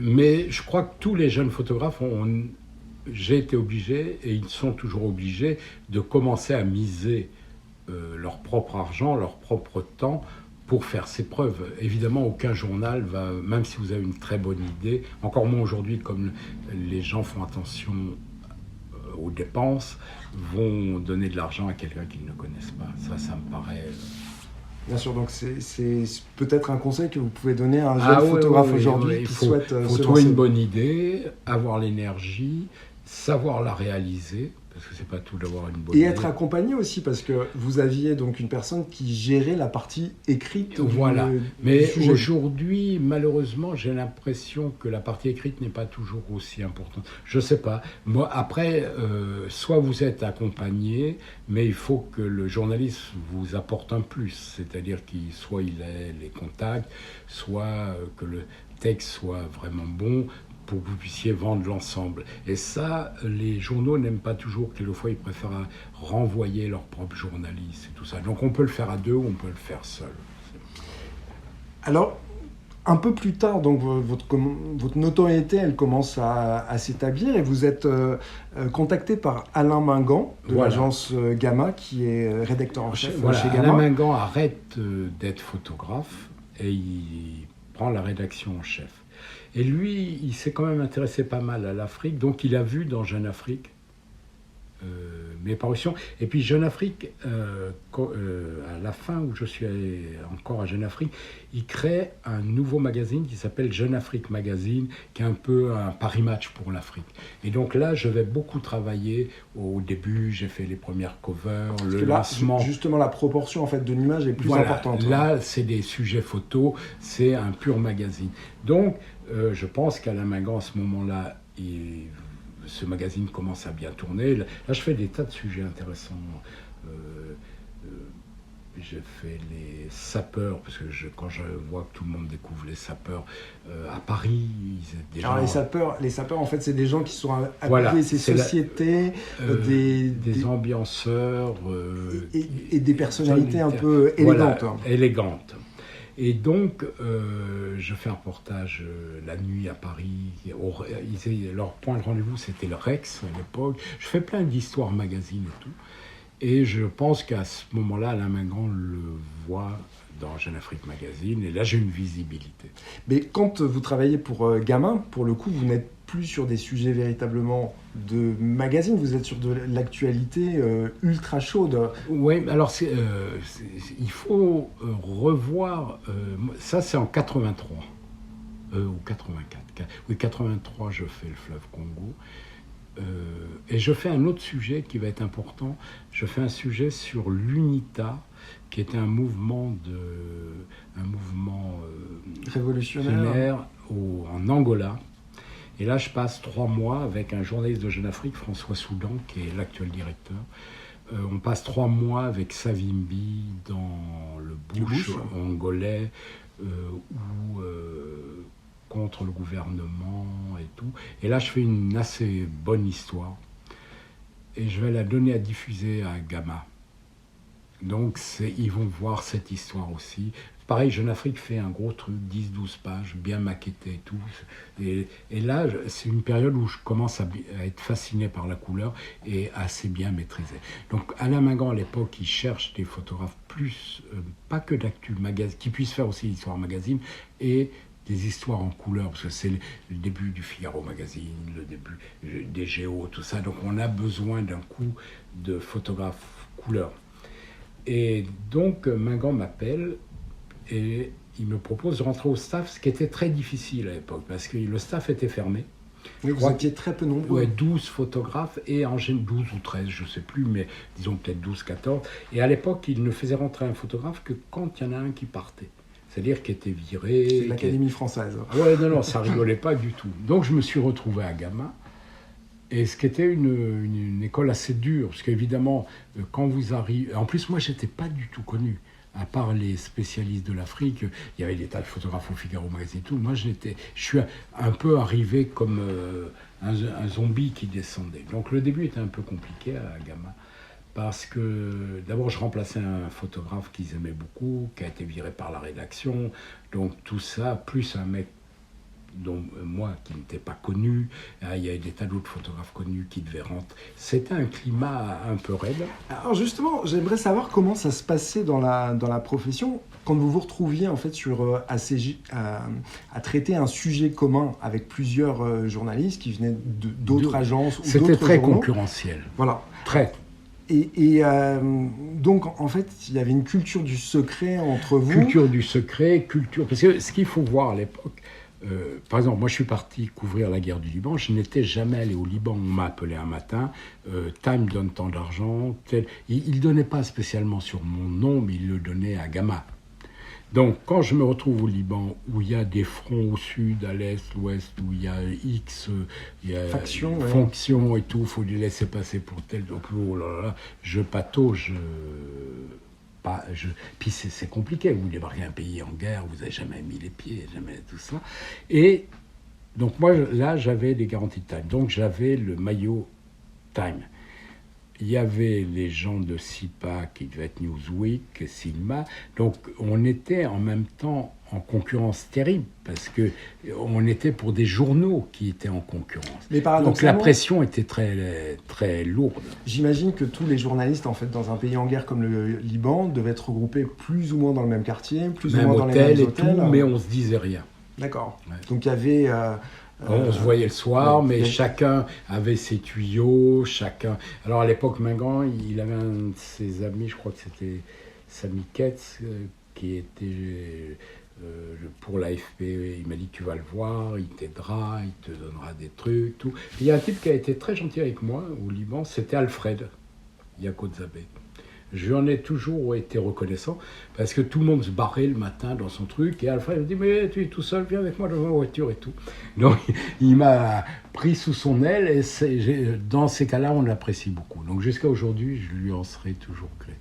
Mais je crois que tous les jeunes photographes j'ai été obligé, et ils sont toujours obligés, de commencer à miser leur propre argent, leur propre temps pour faire ses preuves. Évidemment, aucun journal va, même si vous avez une très bonne idée, encore moins aujourd'hui, comme les gens font attention aux dépenses, vont donner de l'argent à quelqu'un qu'ils ne connaissent pas. Ça me paraît... Bien sûr, donc c'est peut-être un conseil que vous pouvez donner à un jeune photographe aujourd'hui qui souhaite se trouver une bonne idée, avoir l'énergie, savoir la réaliser, parce que c'est pas tout d'avoir une bonne idée. Et être accompagné aussi, parce que vous aviez donc une personne qui gérait la partie écrite. Voilà. Mais du sujet. Aujourd'hui, malheureusement, j'ai l'impression que la partie écrite n'est pas toujours aussi importante. Je sais pas. Moi, après, soit vous êtes accompagné, mais il faut que le journaliste vous apporte un plus, c'est-à-dire soit il ait les contacts, soit que le texte soit vraiment bon, pour que vous puissiez vendre l'ensemble. Et ça, les journaux n'aiment pas toujours. Quelquefois, ils préfèrent renvoyer leurs propres journalistes et tout ça. Donc on peut le faire à deux ou on peut le faire seul. Alors, un peu plus tard, donc votre notoriété, elle commence à s'établir et vous êtes contacté par Alain Mingan de l'agence Gamma, qui est rédacteur en chef chez Gamma. Alain Mingan arrête d'être photographe et il prend la rédaction en chef. Et lui, il s'est quand même intéressé pas mal à l'Afrique, donc il a vu dans Jeune Afrique mes parutions. Et puis Jeune Afrique, à la fin où je suis allé encore à Jeune Afrique, il crée un nouveau magazine qui s'appelle Jeune Afrique Magazine, qui est un peu un Paris Match pour l'Afrique. Et donc là, je vais beaucoup travailler. Au début, j'ai fait les premières covers, le lancement. Justement, la proportion en fait de l'image est plus importante. Là, c'est des sujets photos, c'est un pur magazine. Donc, je pense qu'Alain Mingan, à ce moment-là, ce magazine commence à bien tourner. Là, je fais des tas de sujets intéressants. J'ai fait les sapeurs, parce que quand je vois que tout le monde découvre les sapeurs à Paris, Alors les sapeurs, en fait, c'est des gens qui sont appelés ces sociétés, des ambianceurs et des personnalités un peu élégantes. Voilà, élégantes. Et donc, je fais un reportage la nuit à Paris. Leur point de rendez-vous, c'était le Rex à l'époque. Je fais plein d'histoires magazines et tout. Et je pense qu'à ce moment-là, Alain Mingan le voit dans Jeune Afrique Magazine. Et là, j'ai une visibilité. Mais quand vous travaillez pour Gamma, pour le coup, vous n'êtes plus sur des sujets véritablement de magazine, vous êtes sur de l'actualité ultra chaude. Oui, alors il faut revoir, ça c'est en 83. ou 84. Oui, 83, je fais le fleuve Congo. Et je fais un autre sujet qui va être important. Je fais un sujet sur l'UNITA, qui était un mouvement révolutionnaire en Angola. Et là, je passe 3 mois avec un journaliste de Jeune Afrique, François Soudan, qui est l'actuel directeur. On passe 3 mois avec Savimbi dans le bush angolais, contre le gouvernement et tout. Et là, je fais une assez bonne histoire. Et je vais la donner à diffuser à Gamma. Donc, ils vont voir cette histoire aussi. Pareil, Jeune Afrique fait un gros truc, 10-12 pages, bien maquetté et tout. Et là, c'est une période où je commence à être fasciné par la couleur et assez bien maîtrisé. Donc, Alain Mingan, à l'époque, il cherche des photographes plus, pas que d'actu magazine, qui puissent faire aussi l'histoire magazine, et des histoires en couleur, parce que c'est le début du Figaro Magazine, le début des Géos, tout ça. Donc, on a besoin d'un coup de photographe couleur. Et donc, Mingan m'appelle et il me propose de rentrer au staff, ce qui était très difficile à l'époque, parce que le staff était fermé. Oui, vous étiez très peu nombreux. Ouais, 12 photographes, et en général 12 ou 13, je ne sais plus, mais disons peut-être 12, 14. Et à l'époque, il ne faisait rentrer un photographe que quand il y en a un qui partait. C'est-à-dire qui était viré. C'est l'Académie française. Ouais, non, ça rigolait pas du tout. Donc je me suis retrouvé à Gamma. Et ce qui était une école assez dure, parce qu'évidemment, quand vous arrivez... En plus, moi, je n'étais pas du tout connu. À part les spécialistes de l'Afrique, il y avait des tas de photographes au Figaro Magazine et tout. Moi, je suis un peu arrivé comme un zombie qui descendait. Donc le début était un peu compliqué à Gamma, parce que d'abord, je remplaçais un photographe qu'ils aimaient beaucoup, qui a été viré par la rédaction. Donc tout ça, plus un mec dont moi qui n'étais pas connu, il y avait des tas d'autres photographes connus qui devaient rentrer. C'était un climat un peu raide. Alors justement, j'aimerais savoir comment ça se passait dans la profession quand vous vous retrouviez en fait sur à traiter un sujet commun avec plusieurs journalistes qui venaient d'autres agences ou d'autres journaux. C'était très concurrentiel. Voilà. Très. Et donc, en fait, il y avait une culture du secret entre vous. Culture du secret, Parce que ce qu'il faut voir à l'époque, par exemple, moi je suis parti couvrir la guerre du Liban, je n'étais jamais allé au Liban. On m'a appelé un matin, Time donne tant d'argent. Il ne donnait pas spécialement sur mon nom, mais il le donnait à Gamma. Donc quand je me retrouve au Liban, où il y a des fronts au sud, à l'est, l'ouest, où il y a X factions et tout, il faut les laisser passer pour tel, donc oh là là, je patauge. Puis c'est compliqué, vous débarquez un pays en guerre, vous n'avez jamais mis les pieds, jamais tout ça. Et donc moi, là, j'avais des garanties de Time. Donc j'avais le maillot Time. Il y avait les gens de SIPA qui devaient être Newsweek, Sigma. Donc on était en même temps en concurrence terrible, parce qu'on était pour des journaux qui étaient en concurrence. Mais donc la pression était très, très lourde. J'imagine que tous les journalistes, en fait, dans un pays en guerre comme le Liban, devaient être regroupés plus ou moins dans le même quartier, plus ou moins dans les mêmes hôtels. Tout, mais on ne se disait rien. D'accord. Ouais. Donc il y avait... on se voyait le soir, mais chacun avait ses tuyaux, chacun... Alors à l'époque, Mingan, il avait un de ses amis, je crois que c'était Sami Ketz, qui était... pour l'AFP, il m'a dit tu vas le voir, il t'aidera, il te donnera des trucs, tout. Et il y a un type qui a été très gentil avec moi au Liban, c'était Alfred Yakotzabé. Je lui en ai toujours été reconnaissant, parce que tout le monde se barrait le matin dans son truc, et Alfred me dit mais tu es tout seul, viens avec moi dans ma voiture et tout. Donc il m'a pris sous son aile, et dans ces cas-là on l'apprécie beaucoup. Donc jusqu'à aujourd'hui, je lui en serai toujours gré.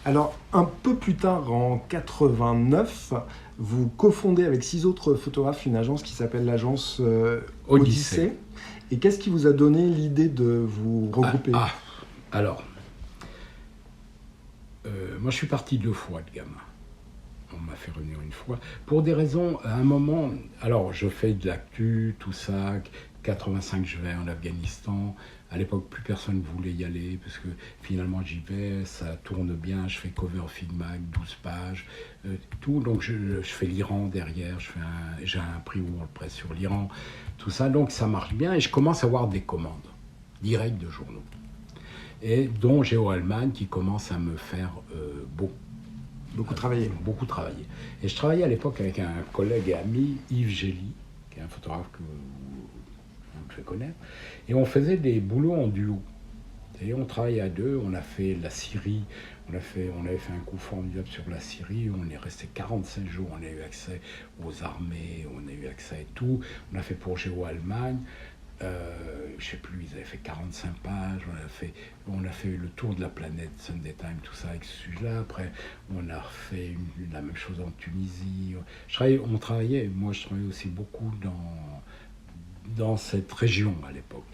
Alors, un peu plus tard, en 89, vous cofondez avec 6 autres photographes une agence qui s'appelle l'agence Odyssée. Et qu'est-ce qui vous a donné l'idée de vous regrouper ? Alors, moi je suis parti 2 fois de Gamma. On m'a fait revenir une fois. Pour des raisons, à un moment... Alors, je fais de l'actu, tout ça. 85, je vais en Afghanistan. À l'époque, plus personne ne voulait y aller, parce que finalement, j'y vais, ça tourne bien, je fais cover Figmag, 12 pages, tout. Donc, je fais l'Iran derrière, j'ai un prix WordPress sur l'Iran, tout ça. Donc, ça marche bien, et je commence à avoir des commandes directes de journaux. Et dont Géo Allman, qui commence à me faire beau. Beaucoup travaillé. Beaucoup travaillé. Et je travaillais à l'époque avec un collègue et ami, Yves Gély, qui est un photographe que vous devez connaître. Et on faisait des boulots en duo. Et on travaillait à deux, on a fait la Syrie, on avait fait un coup formidable sur la Syrie, on est resté 45 jours, on a eu accès aux armées, on a eu accès à tout. On a fait pour Géo-Allemagne, je ne sais plus, ils avaient fait 45 pages, on a fait le tour de la planète, Sunday Time, tout ça avec ce sujet-là. Après, on a fait la même chose en Tunisie. On travaillait, moi je travaillais aussi beaucoup dans cette région à l'époque.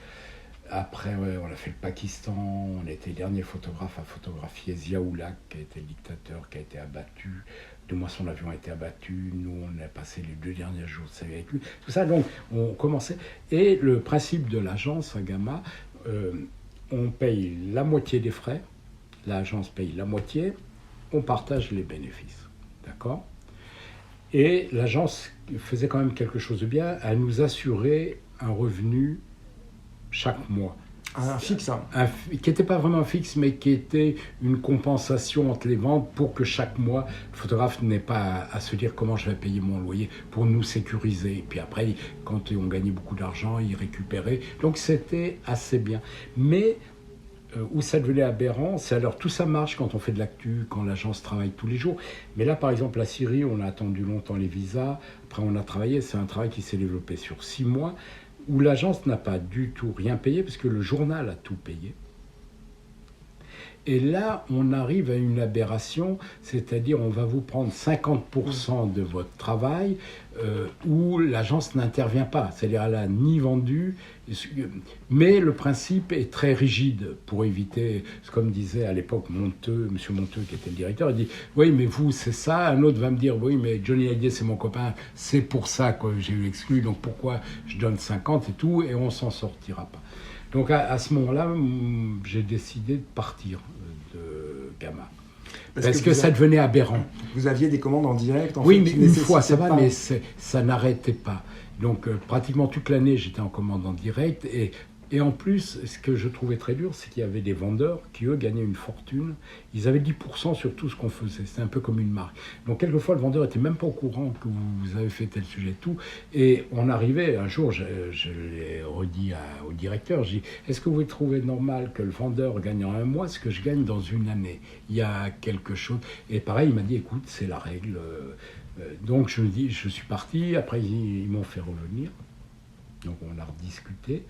Après, ouais, on a fait le Pakistan, on était les derniers photographes à photographier Zia-ul-Haq, qui a été le dictateur, qui a été abattu. 2 mois, son avion a été abattu. Nous, on a passé les 2 derniers jours de sa vie avec lui. Tout ça, donc, on commençait. Et le principe de l'agence à Gamma, on paye la moitié des frais, l'agence paye la moitié, on partage les bénéfices. D'accord ? Et l'agence faisait quand même quelque chose de bien, elle nous assurait un revenu chaque mois. Un fixe, hein. Qui n'était pas vraiment fixe, mais qui était une compensation entre les ventes pour que chaque mois, le photographe n'ait pas à se dire comment je vais payer mon loyer, pour nous sécuriser. Et puis après, quand on gagnait beaucoup d'argent, il récupérait. Donc c'était assez bien. Mais où ça devenait aberrant, c'est alors tout ça marche quand on fait de l'actu, quand l'agence travaille tous les jours. Mais là, par exemple, la Syrie, on a attendu longtemps les visas. Après, on a travaillé. C'est un travail qui s'est développé sur 6 mois. Où l'agence n'a pas du tout rien payé, parce que le journal a tout payé. Et là, on arrive à une aberration, c'est-à-dire on va vous prendre 50% de votre travail où l'agence n'intervient pas. C'est-à-dire elle n'a ni vendu, mais le principe est très rigide pour éviter, comme disait à l'époque M. Monteux, qui était le directeur, il dit « Oui, mais vous, c'est ça ». Un autre va me dire « Oui, mais Johnny Hallyday, c'est mon copain, c'est pour ça que j'ai eu exclu, donc pourquoi je donne 50 et tout, et on s'en sortira pas ». Donc à ce moment-là, j'ai décidé de partir de Gamma. Parce que ça devenait aberrant. Vous aviez des commandes en direct en Oui, fait, mais une fois, ça va, mais ça n'arrêtait pas. Donc pratiquement toute l'année, j'étais en commande en direct. Et en plus, ce que je trouvais très dur, c'est qu'il y avait des vendeurs qui, eux, gagnaient une fortune. Ils avaient 10% sur tout ce qu'on faisait. C'était un peu comme une marque. Donc, quelquefois, le vendeur n'était même pas au courant que vous avez fait tel sujet, tout. Et on arrivait, un jour, je l'ai redit au directeur, je dis, est-ce que vous trouvez normal que le vendeur gagne en un mois ce que je gagne dans une année ? Il y a quelque chose. Et pareil, il m'a dit, écoute, c'est la règle. Donc, je suis parti. Après, ils m'ont fait revenir. Donc, on a rediscuté.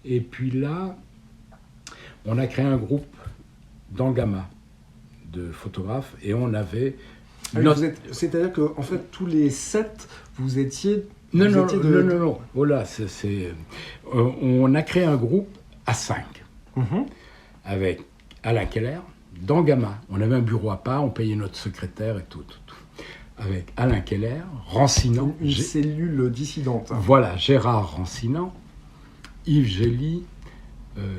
Et puis là, on a créé un groupe dans Gamma de photographes et on avait... C'est-à-dire qu'en fait, tous les 7, vous étiez... Non. Voilà, on a créé un groupe à 5 avec Alain Keller dans Gamma. On avait un bureau à part, on payait notre secrétaire et tout. Avec Alain Keller, Rancinan... Une cellule dissidente. Voilà, Gérard Rancinan, Yves Gély,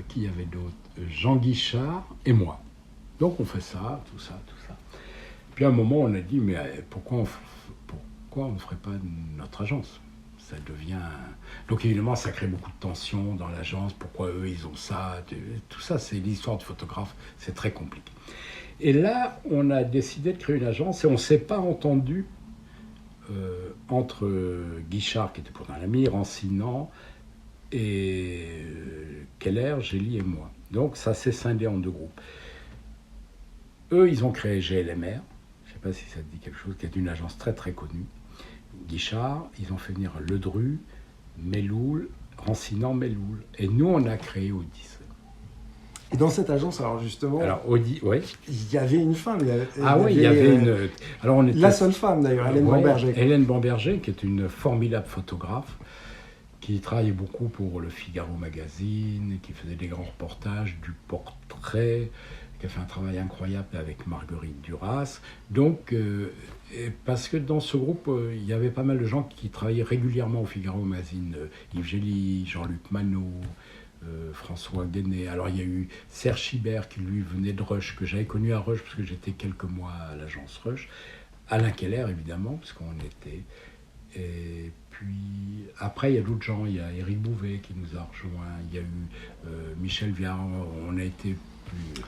qui y avait d'autres, Jean Guichard et moi. Donc on fait ça, tout ça. Puis à un moment, on a dit, mais pourquoi on ne ferait pas notre agence ? Ça devient... Donc évidemment, ça crée beaucoup de tensions dans l'agence. Pourquoi eux, ils ont ça ? Tout ça, c'est l'histoire de photographe. C'est très compliqué. Et là, on a décidé de créer une agence et on ne s'est pas entendu entre Guichard, qui était pourtant un ami, Rancinan, et Keller, Gély et moi. Donc ça s'est scindé en 2 groupes. Eux, ils ont créé GLMR, je ne sais pas si ça te dit quelque chose, qui est une agence très très connue. Guichard, ils ont fait venir Ledru, Meloul, Rancinan, Meloul. Et nous, on a créé Odyssée. Et dans cette agence, alors justement, oui. Il y avait une femme. Il y avait une... Alors, on était... La seule femme d'ailleurs, Hélène Bamberger. Hélène Bamberger, qui est une formidable photographe, qui travaillait beaucoup pour le Figaro Magazine, qui faisait des grands reportages, du portrait, qui a fait un travail incroyable avec Marguerite Duras. Donc, parce que dans ce groupe, il y avait pas mal de gens qui travaillaient régulièrement au Figaro Magazine. Yves Gély, Jean-Luc Manot, François Guéné. Alors, il y a eu Serge Chibert, qui lui venait de Rush, que j'avais connu à Rush, parce que j'étais quelques mois à l'agence Rush. Alain Keller, évidemment, parce qu'on était... Et puis, après, il y a d'autres gens. Il y a Éric Bouvet qui nous a rejoints. Il y a eu Michel Viard. On a été plus...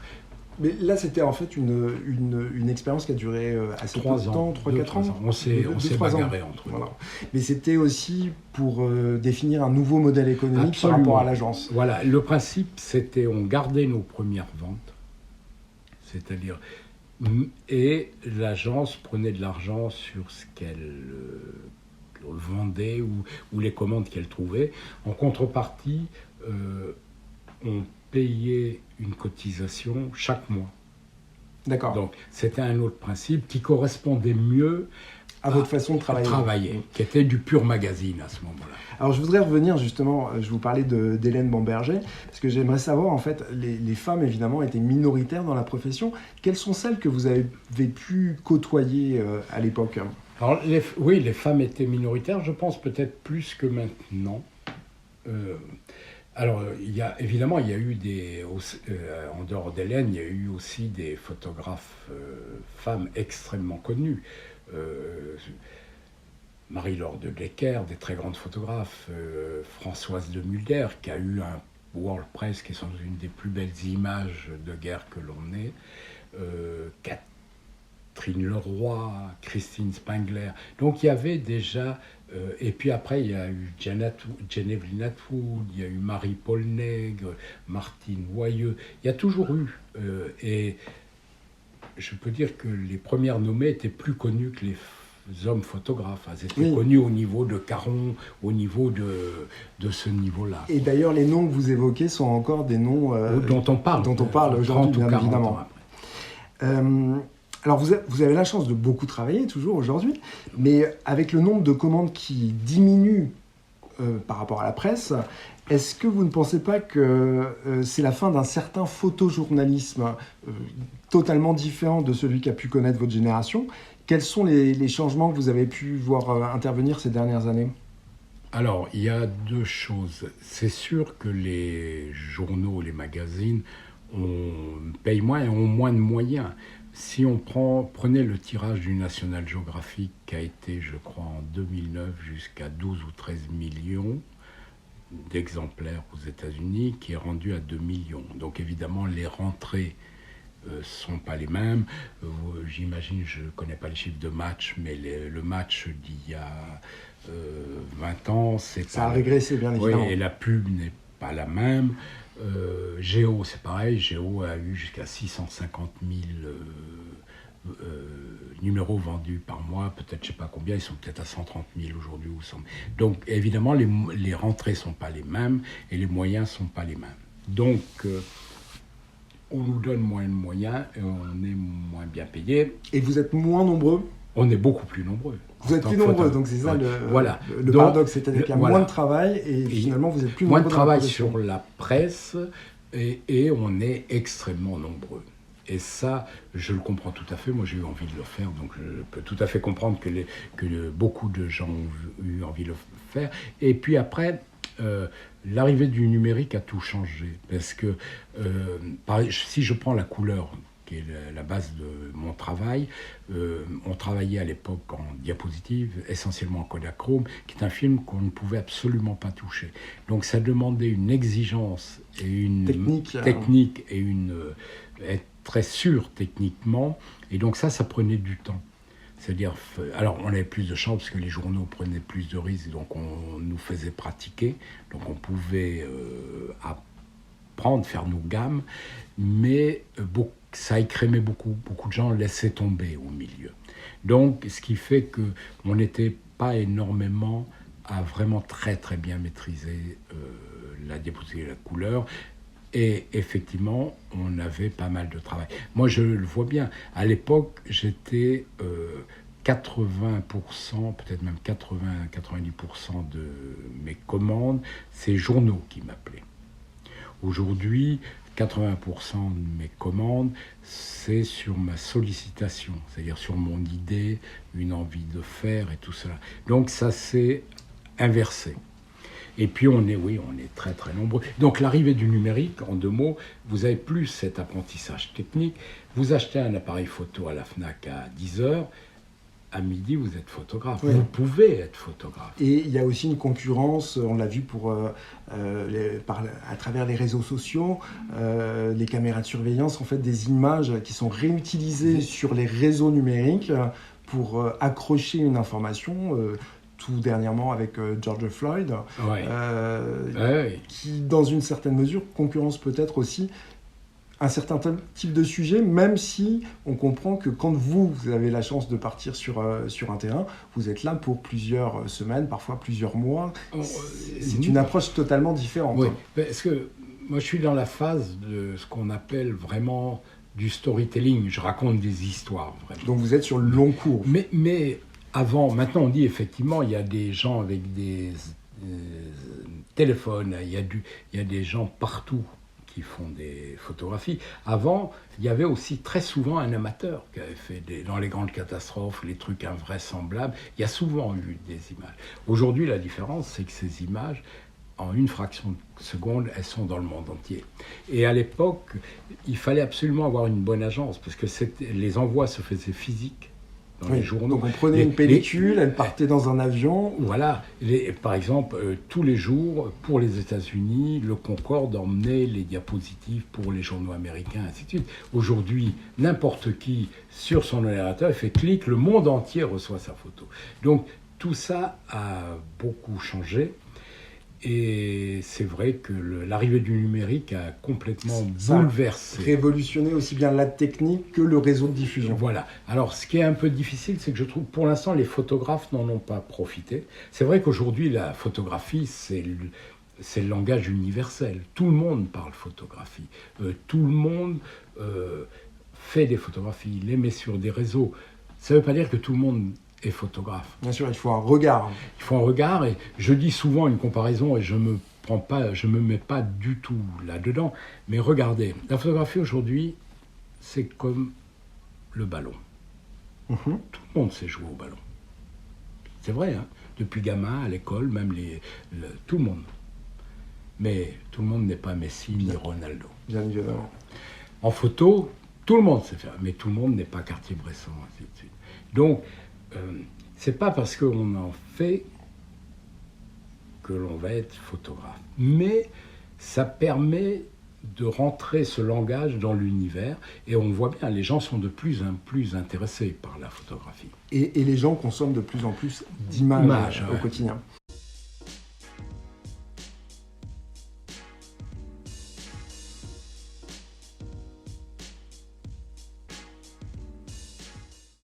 Mais là, c'était en fait une expérience qui a duré assez peu de temps, 3-4 ans. On s'est bagarré entre nous. Voilà. Mais c'était aussi pour définir un nouveau modèle économique Absolument. par rapport à l'agence. Voilà, le principe, c'était on gardait nos premières ventes, c'est-à-dire, et l'agence prenait de l'argent sur ce qu'elle vendait ou les commandes qu'elle trouvait. En contrepartie, on payait une cotisation chaque mois. D'accord. Donc, c'était un autre principe qui correspondait mieux à votre façon de travailler. Qui était du pur magazine à ce moment-là. Alors, je voudrais revenir justement, je vous parlais d'Hélène Bamberger, parce que j'aimerais savoir, en fait, les femmes, évidemment, étaient minoritaires dans la profession. Quelles sont celles que vous avez pu côtoyer à l'époque ? Alors, oui, les femmes étaient minoritaires, je pense peut-être plus que maintenant. Alors, évidemment, il y a eu en dehors d'Hélène, il y a eu aussi des photographes femmes extrêmement connues. Marie-Laure de Glecker, des très grandes photographes, Françoise de Mulder, qui a eu un World Press, qui est sans doute une des plus belles images de guerre que l'on ait, Catherine Leroy, Christine Spengler. Donc il y avait déjà, et puis après il y a eu Geneviève Atwood, il y a eu Marie-Paul Nègre, Martine Voyeux, il y a toujours eu, et je peux dire que les premières nommées étaient plus connues que les hommes photographes. Elles étaient connues au niveau de Caron, au niveau de ce niveau-là. Et d'ailleurs, les noms que vous évoquez sont encore des noms dont on parle aujourd'hui, bien évidemment. Alors, vous avez la chance de beaucoup travailler toujours aujourd'hui, mais avec le nombre de commandes qui diminue par rapport à la presse, est-ce que vous ne pensez pas que c'est la fin d'un certain photojournalisme totalement différent de celui qu'a pu connaître votre génération ? Quels sont les changements que vous avez pu voir intervenir ces dernières années ? Alors, il y a deux choses. C'est sûr que les journaux, les magazines payent moins et ont moins de moyens. Si on prenait le tirage du National Geographic, qui a été, je crois, en 2009, jusqu'à 12 ou 13 millions d'exemplaires aux États-Unis, qui est rendu à 2 millions. Donc évidemment, les rentrées sont pas les mêmes. J'imagine, je connais pas les chiffres de match, mais le match d'il y a 20 ans, ça a régressé, bien évidemment. Oui, et la pub n'est pas la même. Géo, c'est pareil. Géo a eu jusqu'à 650 000 numéros vendus par mois. Peut-être, je sais pas combien, ils sont peut-être à 130 000 aujourd'hui. Donc, évidemment, les rentrées sont pas les mêmes et les moyens sont pas les mêmes. Donc, on nous donne moins de moyens et on est moins bien payé. Et vous êtes moins nombreux ? On est beaucoup plus nombreux. Vous êtes plus nombreux, donc c'est ça le paradoxe, c'est-à-dire qu'il y a moins de travail et finalement vous êtes plus nombreux. Moins de travail sur la presse et on est extrêmement nombreux. Et ça, je le comprends tout à fait. Moi, j'ai eu envie de le faire, donc je peux tout à fait comprendre que beaucoup de gens ont eu envie de le faire. Et puis après, l'arrivée du numérique a tout changé. Parce que si je prends la couleur, qui est la base de mon travail, on travaillait à l'époque en diapositive, essentiellement en Kodachrome, qui est un film qu'on ne pouvait absolument pas toucher. Donc ça demandait une exigence et une technique et être très sûr techniquement. Et donc ça prenait du temps. C'est-à-dire, alors on avait plus de chance parce que les journaux prenaient plus de risques, donc on nous faisait pratiquer, donc on pouvait apprendre, faire nos gammes, mais ça écrémait beaucoup. Beaucoup de gens laissaient tomber au milieu. Donc, ce qui fait qu'on n'était pas énormément à vraiment très très bien maîtriser la diapositive et la couleur. Et effectivement, on avait pas mal de travail. Moi, je le vois bien. À l'époque, j'étais 80%, peut-être même 80-90% de mes commandes, c'est journaux qui m'appelaient. Aujourd'hui, 80% de mes commandes, c'est sur ma sollicitation, c'est-à-dire sur mon idée, une envie de faire et tout cela. Donc ça s'est inversé. Et puis on est très très nombreux. Donc l'arrivée du numérique, en 2 mots, vous avez plus cet apprentissage technique. Vous achetez un appareil photo à la Fnac à 10 heures, à midi, vous êtes photographe. Oui. Vous pouvez être photographe. Et il y a aussi une concurrence, on l'a vu à travers les réseaux sociaux, les caméras de surveillance, en fait, des images qui sont réutilisées sur les réseaux numériques pour accrocher une information. Tout dernièrement avec George Floyd, qui, dans une certaine mesure, concurrence peut-être aussi un certain type de sujet, même si on comprend que quand vous avez la chance de partir sur un terrain, vous êtes là pour plusieurs semaines, parfois plusieurs mois. C'est une approche totalement différente. Oui, parce que moi je suis dans la phase de ce qu'on appelle vraiment du storytelling. Je raconte des histoires, vraiment. Donc vous êtes sur le long cours. Mais avant, maintenant on dit effectivement, il y a des gens avec des téléphones, il y a des gens partout qui font des photographies. Avant, il y avait aussi très souvent un amateur qui avait fait dans les grandes catastrophes, les trucs invraisemblables. Il y a souvent eu des images. Aujourd'hui, la différence, c'est que ces images, en une fraction de seconde, elles sont dans le monde entier. Et à l'époque, il fallait absolument avoir une bonne agence, parce que les envois se faisaient physiques. Dans les journaux. Donc on prenait une pellicule, elle partait dans un avion. Voilà. Par exemple, tous les jours, pour les États-Unis, le Concorde emmenait les diapositives pour les journaux américains, ainsi de suite. Aujourd'hui, n'importe qui, sur son ordinateur, fait clic, le monde entier reçoit sa photo. Donc tout ça a beaucoup changé. Et c'est vrai que l'arrivée du numérique a complètement bouleversé. Révolutionné aussi bien la technique que le réseau de diffusion. Voilà. Alors, ce qui est un peu difficile, c'est que je trouve, pour l'instant, les photographes n'en ont pas profité. C'est vrai qu'aujourd'hui, la photographie, c'est le langage universel. Tout le monde parle photographie. Tout le monde fait des photographies, les met sur des réseaux. Ça ne veut pas dire que tout le monde est photographe. Bien sûr, il faut un regard. Il faut un regard, et je dis souvent une comparaison, et je me mets pas du tout là-dedans, mais regardez, la photographie aujourd'hui, c'est comme le ballon. Tout le monde sait jouer au ballon. C'est vrai, hein, depuis gamin, à l'école, même tout le monde. Mais tout le monde n'est pas Messi ni Ronaldo. Bien évidemment. En photo, tout le monde sait faire, mais tout le monde n'est pas Cartier-Bresson, ainsi de suite. Donc, c'est pas parce qu'on en fait que l'on va être photographe. Mais ça permet de rentrer ce langage dans l'univers, et on voit bien, les gens sont de plus en plus intéressés par la photographie. Et les gens consomment de plus en plus d'images au quotidien.